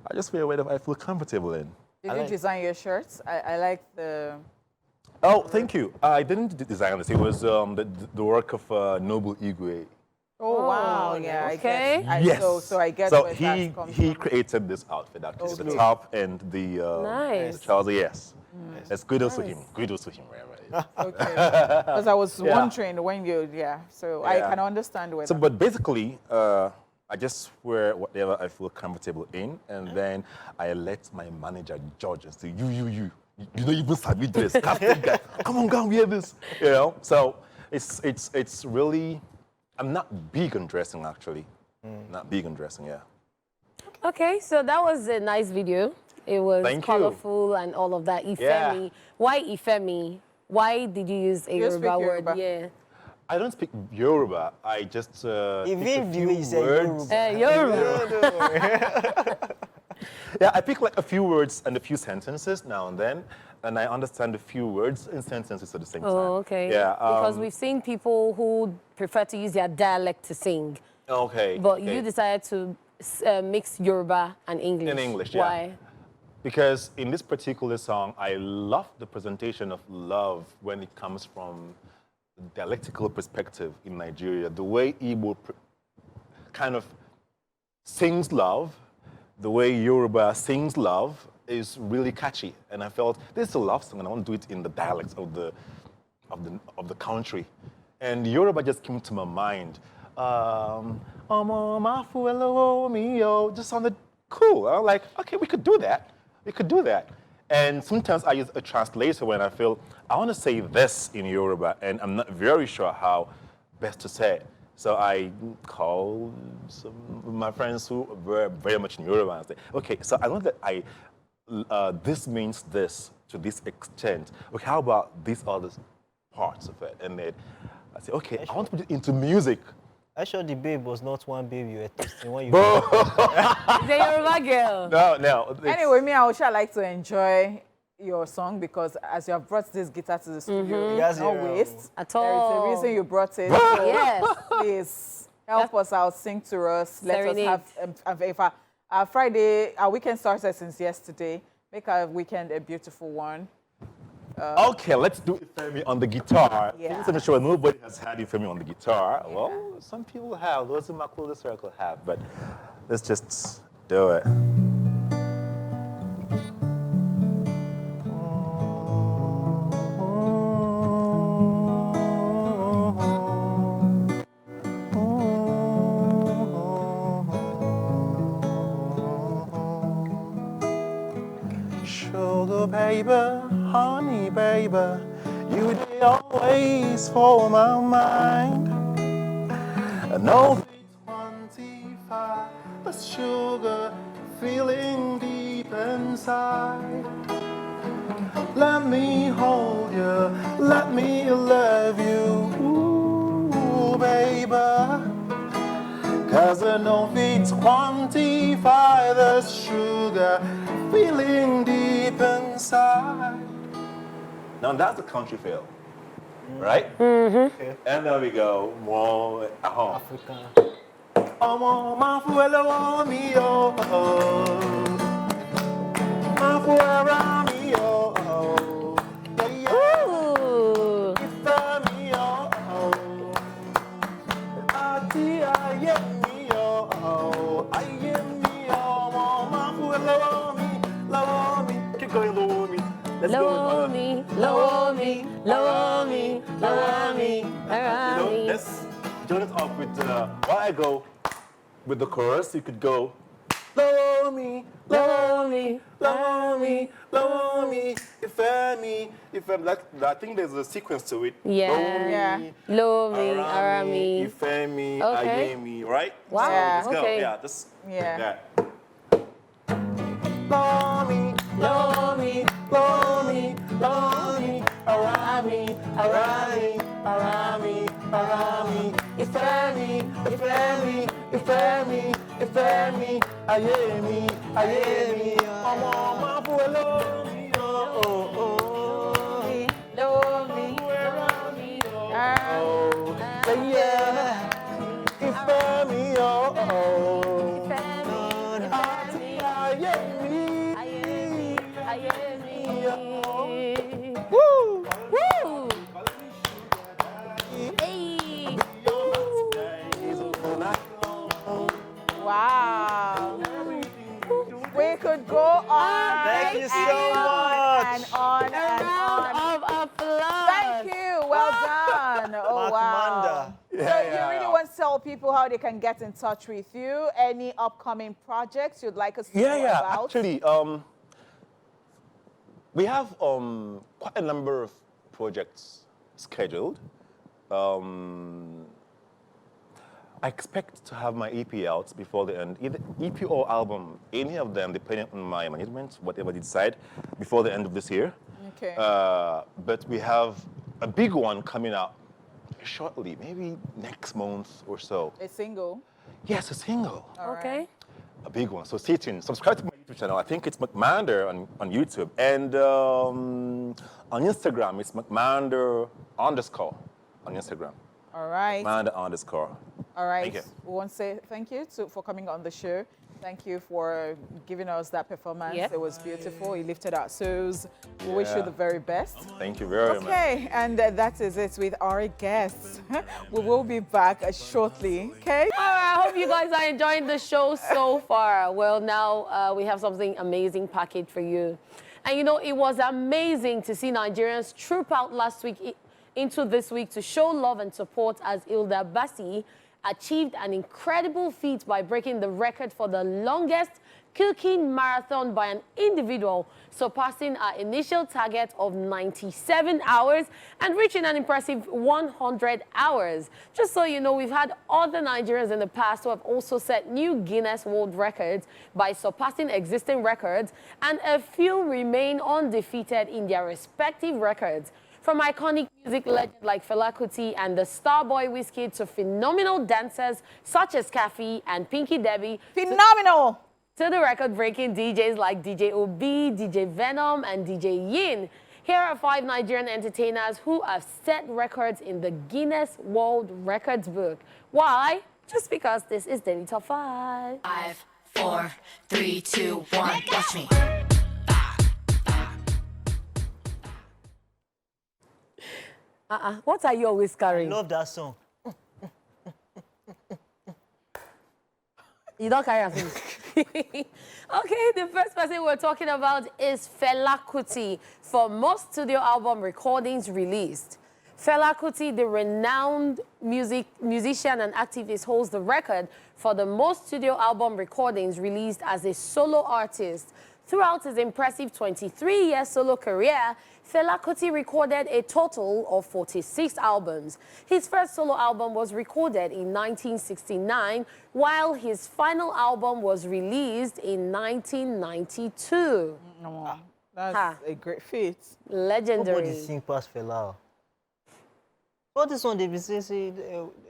I just wear whatever I feel comfortable in. Did you design your shirts? I like the... Oh, thank you. I didn't design this. It was the work of Noble Igwe. Oh, wow. Yeah, okay. I get Yes. So I get so where he that comes he from. created this outfit actually. The Okay. top and the Nice. trouser. Yes. It's kudos to him. Kudos to him. Right. Okay. Because I was Yeah. wondering when you... Yeah. So I Yeah. can understand where So, that... but basically, I just wear whatever I feel comfortable in, and then I let my manager judge and say, you don't even sabi dress. Casting guy, come on, go and wear this. You know. So it's really, I'm not big on dressing actually. Not big on dressing, yeah. Okay, so that was a nice video. It was Thank you. colorful and all of that. Ifemi. Yeah. Why Ifemi? Why did you use a You speak Yoruba word? Yoruba? Yeah. I don't speak Yoruba. I just pick Even a the few way you say words. Yoruba. Yeah, I pick like a few words and a few sentences now and then, and I understand a few words and sentences at the same time. Oh, okay. Yeah. Because we've seen people who prefer to use their dialect to sing, Okay. but okay. you decided to mix Yoruba and English. In English, yeah. Why? Because in this particular song, I love the presentation of love when it comes from the dialectical perspective in Nigeria. The way Igbo kind of sings love, the way Yoruba sings love is really catchy. And I felt this is a love song and I want to do it in the dialects of the country. And Yoruba just came to my mind. Just sounded cool. I was like, okay, we could do that. We could do that. And sometimes I use a translator when I feel I want to say this in Yoruba and I'm not very sure how best to say it. So I call some of my friends who were very much in Yoruba and say, okay, so I know that this means this to this extent. Okay, how about these other parts of it? And then I say, okay, I want to put it into music. I sure the babe was not one babe you were testing when you The Yoruba girl. No. it's- Anyway, me, I would sure like to enjoy your song because as you have brought this guitar to the studio, Yes, no yeah. waste. At There is a all. reason you brought it. So Yes. please help us out, sing to us. Let Serenade. us have if our Friday, our weekend started since yesterday. Make our weekend a beautiful one. Okay, let's do Ifemi on the guitar. Yeah. Since I'm sure nobody has had Ifemi on the guitar. Well, some people have. Those in my closest circle have. But let's just do it. Sugar baby, honey baby, you they always for my mind. No fit quantify the sugar feeling deep inside. Let me hold you, let me love you, ooh, baby. Cause I know it's quantify the sugar feeling deep inside. Now that's the country feel, right? Mm-hmm. And there we go. More African. my fuelo mio, my fuera mio, Ooh. Keep going, lower me. Let's Lower me, lower me, lower me, lower me, around me. Let's join it off with while I go with the chorus, you could go lower me, Lower me, lower me, lower me, if I'm like, I think there's a sequence to it. Yeah. Lower Yeah. me, lower me, around me. if me, Okay. I me, right? Wow, So let's go. okay. Yeah, just Yeah. that. Lower me, Lower me, lower me, lower me, around me, around me, around me, around me. If me, I hear me, Mama, follow me, oh, oh, oh. lower me, around me. Oh, yeah. If you so much. And on A and round on. of applause. Thank you. Well done. Oh, Mark wow. Manda. So you really want to tell people how they can get in touch with you? Any upcoming projects you'd like us to know about? Actually, we have quite a number of projects scheduled. I expect to have my EP out before the end, either EP or album, any of them, depending on my management, whatever they decide, before the end of this year. Okay. But we have a big one coming out shortly, maybe next month or so. A single? Yes, a single. Okay. A big one. So stay tuned. Subscribe to my YouTube channel. I think it's McMander on YouTube. And on Instagram, it's McMander_ on Instagram. All right. McMander_. All right. Thank you. We want to say thank you for coming on the show. Thank you for giving us that performance. Yep. It was beautiful. You lifted our souls. We wish you the very best. Thank you very much. Okay, and that is it with our guests. We will be back shortly, okay? All right, I hope you guys are enjoying the show so far. Well, now we have something amazing packaged for you. And you know, it was amazing to see Nigerians troop out last week into this week to show love and support as Hilda Bassi achieved an incredible feat by breaking the record for the longest cooking marathon by an individual, surpassing our initial target of 97 hours and reaching an impressive 100 hours. Just so you know, we've had other Nigerians in the past who have also set new Guinness World Records by surpassing existing records, and a few remain undefeated in their respective records. From iconic music legends like Fela Kuti and the Starboy Wizkid to phenomenal dancers such as Kafi and Pinky Debbie. Phenomenal! To the record-breaking DJs like DJ Obi, DJ Venom, and DJ Yin. Here are 5 Nigerian entertainers who have set records in the Guinness World Records book. Why? Just because this is Daily Top 5. 5, 4, 3, 2, 1. Watch me. What are you always carrying? Love that song. You don't carry a thing. Okay, the first person we're talking about is Fela Kuti for most studio album recordings released. Fela Kuti, the renowned musician and activist, holds the record for the most studio album recordings released as a solo artist. Throughout his impressive 23-year solo career, Fela Kuti recorded a total of 46 albums. His first solo album was recorded in 1969, while his final album was released in 1992. That's a great feat. Legendary. Nobody sing past Fela. All this one, they be saying,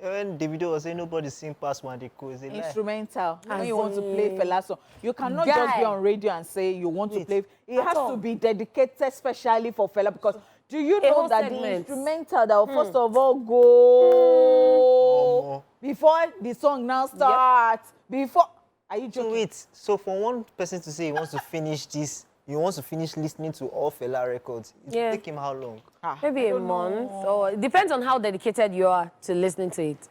when Davido was saying nobody sing past one, they could say Instrumental. When As you want to play in- Fela song, you cannot just be on radio and say you want to play. It has to be dedicated specially for Fela, because do you know whole that the segment. instrumental that will first of all go before the song now starts? Before, are you So joking? wait, so for one person to say he wants to finish this, he wants to finish listening to all Fela records, it Yeah. take him how long? Maybe a month, or it depends on how dedicated you are to listening to it.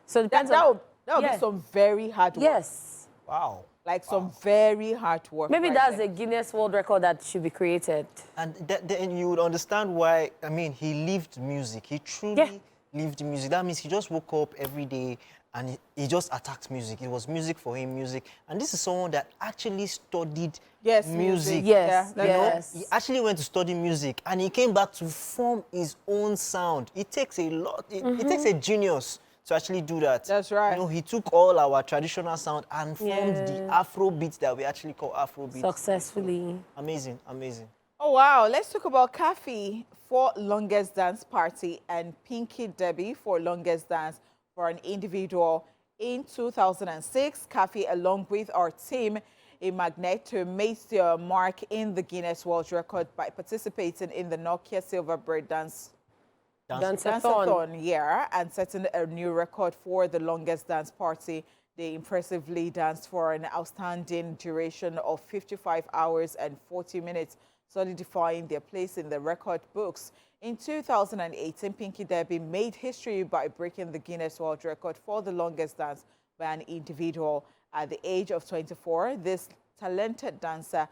So it depends That on... would Yeah. be some very hard work. Yes. Wow. Like some very hard work. Maybe right that's there. a Guinness World Record that should be created. And then you would understand why, I mean, he lived music. He truly lived music. That means he just woke up every day and he just attacked music. It was music for him, music. And this is someone that actually studied music. Yes, Yeah, You know, yes. he actually went to study music and he came back to form his own sound. It takes a lot. It takes a genius to actually do that. That's right. You know, he took all our traditional sound and formed the Afro beat that we actually call Afro beat. Successfully. Amazing, amazing. Oh, wow. Let's talk about Kafi for Longest Dance Party and Pinky Debbie for Longest Dance for an individual. In 2006, Kafi, along with our team in Magneto, made their mark in the Guinness World Record by participating in the Nokia Silver Bird Dance-a-thon, and setting a new record for the longest dance party. They impressively danced for an outstanding duration of 55 hours and 40 minutes, solidifying their place in the record books. In 2018, Pinky Debbie made history by breaking the Guinness World Record for the longest dance by an individual. At the age of 24, this talented dancer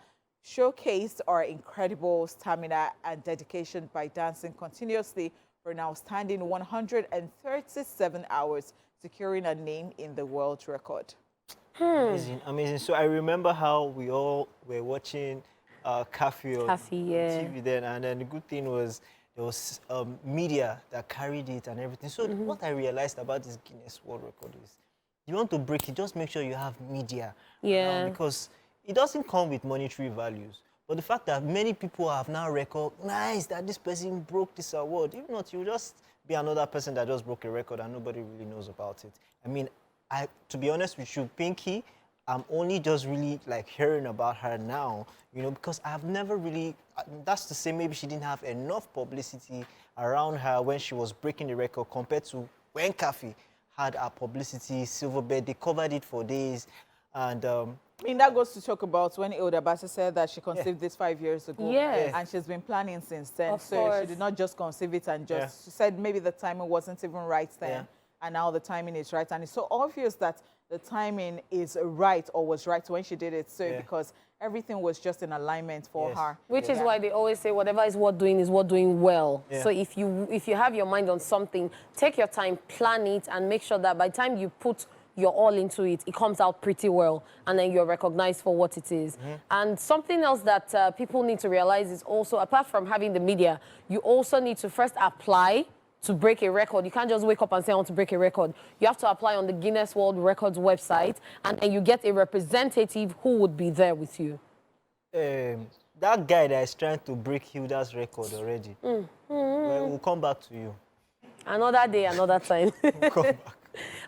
showcased our incredible stamina and dedication by dancing continuously for an outstanding 137 hours, securing a name in the world record. Amazing, amazing. So I remember how we all were watching Cafe on yeah. TV then, and then the good thing was there was media that carried it and everything. So what I realized about this Guinness World Record is, you want to break it, just make sure you have media. Yeah. Because it doesn't come with monetary values. But the fact that many people have now recognized that this person broke this award, if not, you'll just be another person that just broke a record and nobody really knows about it. I mean, to be honest with you, Pinky, I'm only just really like hearing about her now, you know, because I've never really, that's to say maybe she didn't have enough publicity around her when she was breaking the record compared to when Kafi had her publicity, Silverbird, they covered it for days. And I mean, that goes to talk about when Hilda Bassey said that she conceived this 5 years ago. Yes. And she's been planning since then. Of So course. she did not just conceive it and just, she said maybe the timing wasn't even right then. Yeah. And now the timing is right. And it's so obvious that the timing is right or was right when she did it. So because everything was just in alignment for her. Which is why they always say whatever is worth doing well. Yeah. So if you have your mind on something, take your time, plan it, and make sure that by the time you put your all into it, it comes out pretty well, and then you're recognized for what it is. And something else that people need to realize is also, apart from having the media, you also need to first apply to break a record. You can't just wake up and say, I want to break a record. You have to apply on the Guinness World Records website, and then you get a representative who would be there with you. that guy that is trying to break Hilda's record already, well, we'll come back to you. Another day, another time. We'll come back.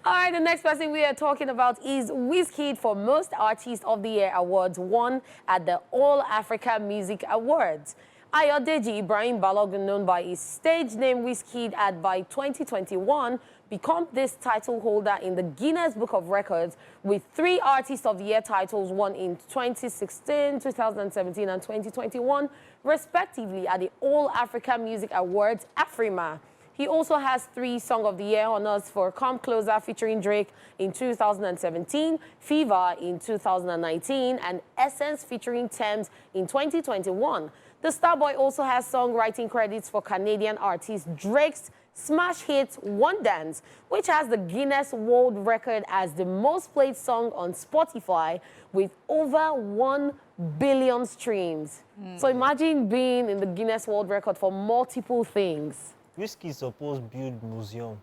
All right, the next person we are talking about is Wizkid for Most Artist of the Year Awards won at the All Africa Music Awards. Ayodeji Ibrahim Balogun, known by his stage name Wizkid, had by 2021 become this title holder in the Guinness Book of Records with 3 Artist of the Year titles won in 2016, 2017, and 2021, respectively, at the All Africa Music Awards, AFRIMA. He also has 3 Song of the Year honors for Come Closer featuring Drake in 2017, Fever in 2019, and Essence featuring Thames in 2021. The Starboy also has songwriting credits for Canadian artist Drake's smash hit One Dance, which has the Guinness World Record as the most played song on Spotify with over 1 billion streams. So imagine being in the Guinness World Record for multiple things. Whiskey is supposed to build museum.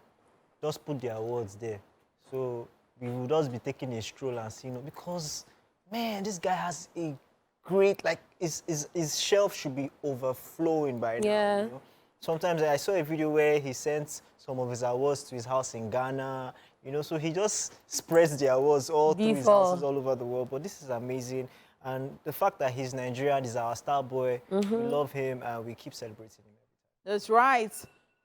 Just put their awards there. So we would just be taking a stroll and seeing it because, man, this guy has a great, like, his shelf should be overflowing by now. Yeah. You know? Sometimes I saw a video where he sent some of his awards to his house in Ghana, you know, so he just spreads the awards all through his houses all over the world. But this is amazing. And the fact that he's Nigerian, he's our star boy, we love him, and we keep celebrating him every time. That's right.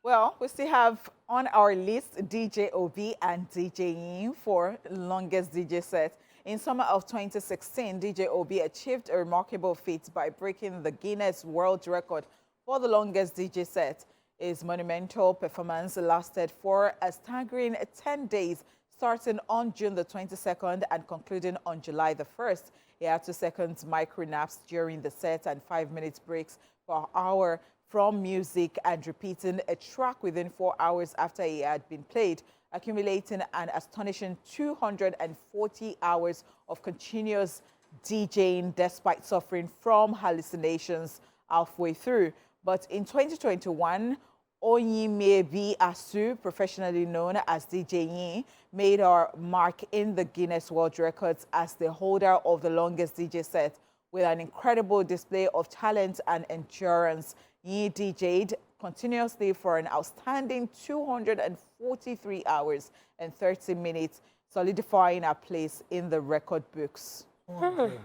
Well, we still have on our list DJ Obi and DJ Yin for longest DJ set. In summer of 2016, DJ Obi achieved a remarkable feat by breaking the Guinness World Record for the longest DJ set. His monumental performance lasted for a staggering 10 days, starting on June the 22nd and concluding on July the 1st. He had 2 seconds micro naps during the set and 5 minutes breaks per hour from music and repeating a track within 4 hours after it had been played, accumulating an astonishing 240 hours of continuous DJing despite suffering from hallucinations halfway through. But in 2021, Onyimebi Asu, professionally known as DJ Yin, made her mark in the Guinness World Records as the holder of the longest DJ set with an incredible display of talent and endurance. Yin DJ'd continuously for an outstanding 243 hours and 30 minutes, solidifying her place in the record books. 200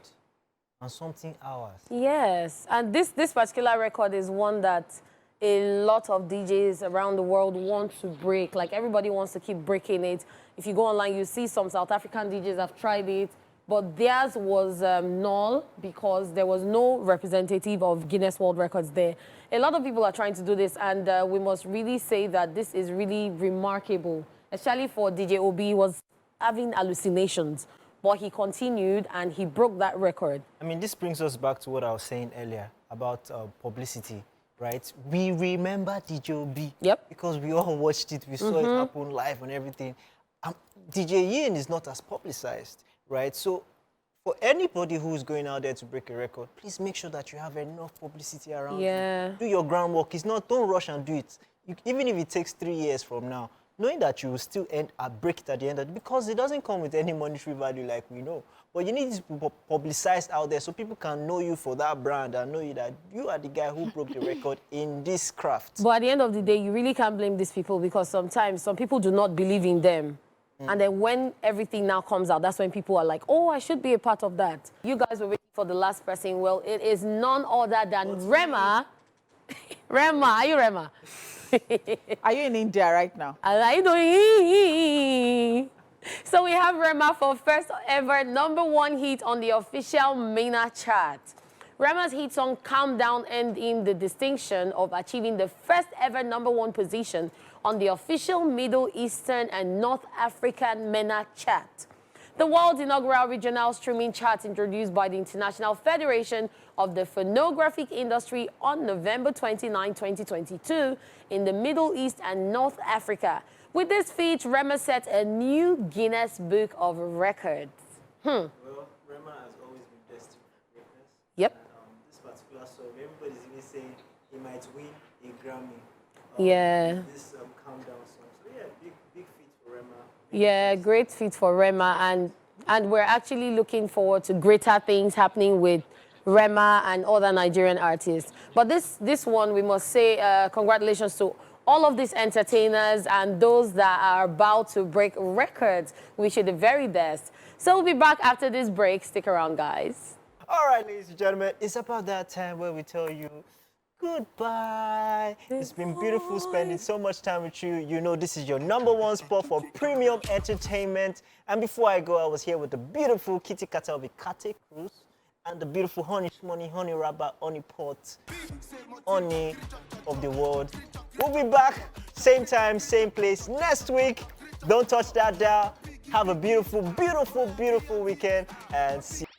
and something hours. Yes, and this particular record is one that a lot of DJs around the world want to break. Like, everybody wants to keep breaking it. If you go online, you see some South African DJs have tried it, but theirs was null because there was no representative of Guinness World Records there. A lot of people are trying to do this, and we must really say that this is really remarkable, especially for DJ Obi. He was having hallucinations but he continued and he broke that record. I mean, this brings us back to what I was saying earlier about publicity, right? We remember DJ Obi. Yep. Because we all watched it, we saw it happen live and everything. DJ Yin is not as publicized, right? So for anybody who's going out there to break a record, please make sure that you have enough publicity around you. Do your groundwork. It's not, don't rush and do it. Even if it takes 3 years from now, knowing that you will still break it at the end of it, because it doesn't come with any monetary value like we know. But you need it to be publicized out there so people can know you for that brand and know you that you are the guy who broke the record in this craft. But at the end of the day, you really can't blame these people because sometimes some people do not believe in them. And then when everything now comes out, that's when people are like, oh, I should be a part of that. You guys were waiting for the last person. Well, it is none other than Rema. Rema, are you Rema? Are you in India right now? Are you doing? So we have Rema for first ever #1 hit on the official MENA chart. Rema's hit song Calm Down earned him the distinction of achieving the first ever #1 position on the official Middle Eastern and North African MENA chart. The world's inaugural regional streaming chart introduced by the International Federation of the Phonographic Industry on November 29, 2022 in the Middle East and North Africa. With this feat, Rema set a new Guinness Book of Records. Well, Rema has always been destined for greatness. Yep. And, this particular song, everybody's even saying he might win a Grammy. Yeah. This Calm Down song. So yeah, big feat for Rema. Yeah, great feat for Rema, and we're actually looking forward to greater things happening with Rema and other Nigerian artists. But this one, we must say congratulations to all of these entertainers and those that are about to break records. Wish you the very best. So we'll be back after this break. Stick around, guys. All right, ladies and gentlemen, it's about that time where we tell you goodbye. It's been beautiful spending so much time with you. You know this is your #1 spot for premium entertainment. And before I go, I was here with the beautiful Kitty Kata of Ikate Cruz and the beautiful Honey Shmoney, Honey Rabba, Honey Pot, Honey of the world. We'll be back same time, same place next week. Don't touch that dial. Have a beautiful, beautiful, beautiful weekend and see you.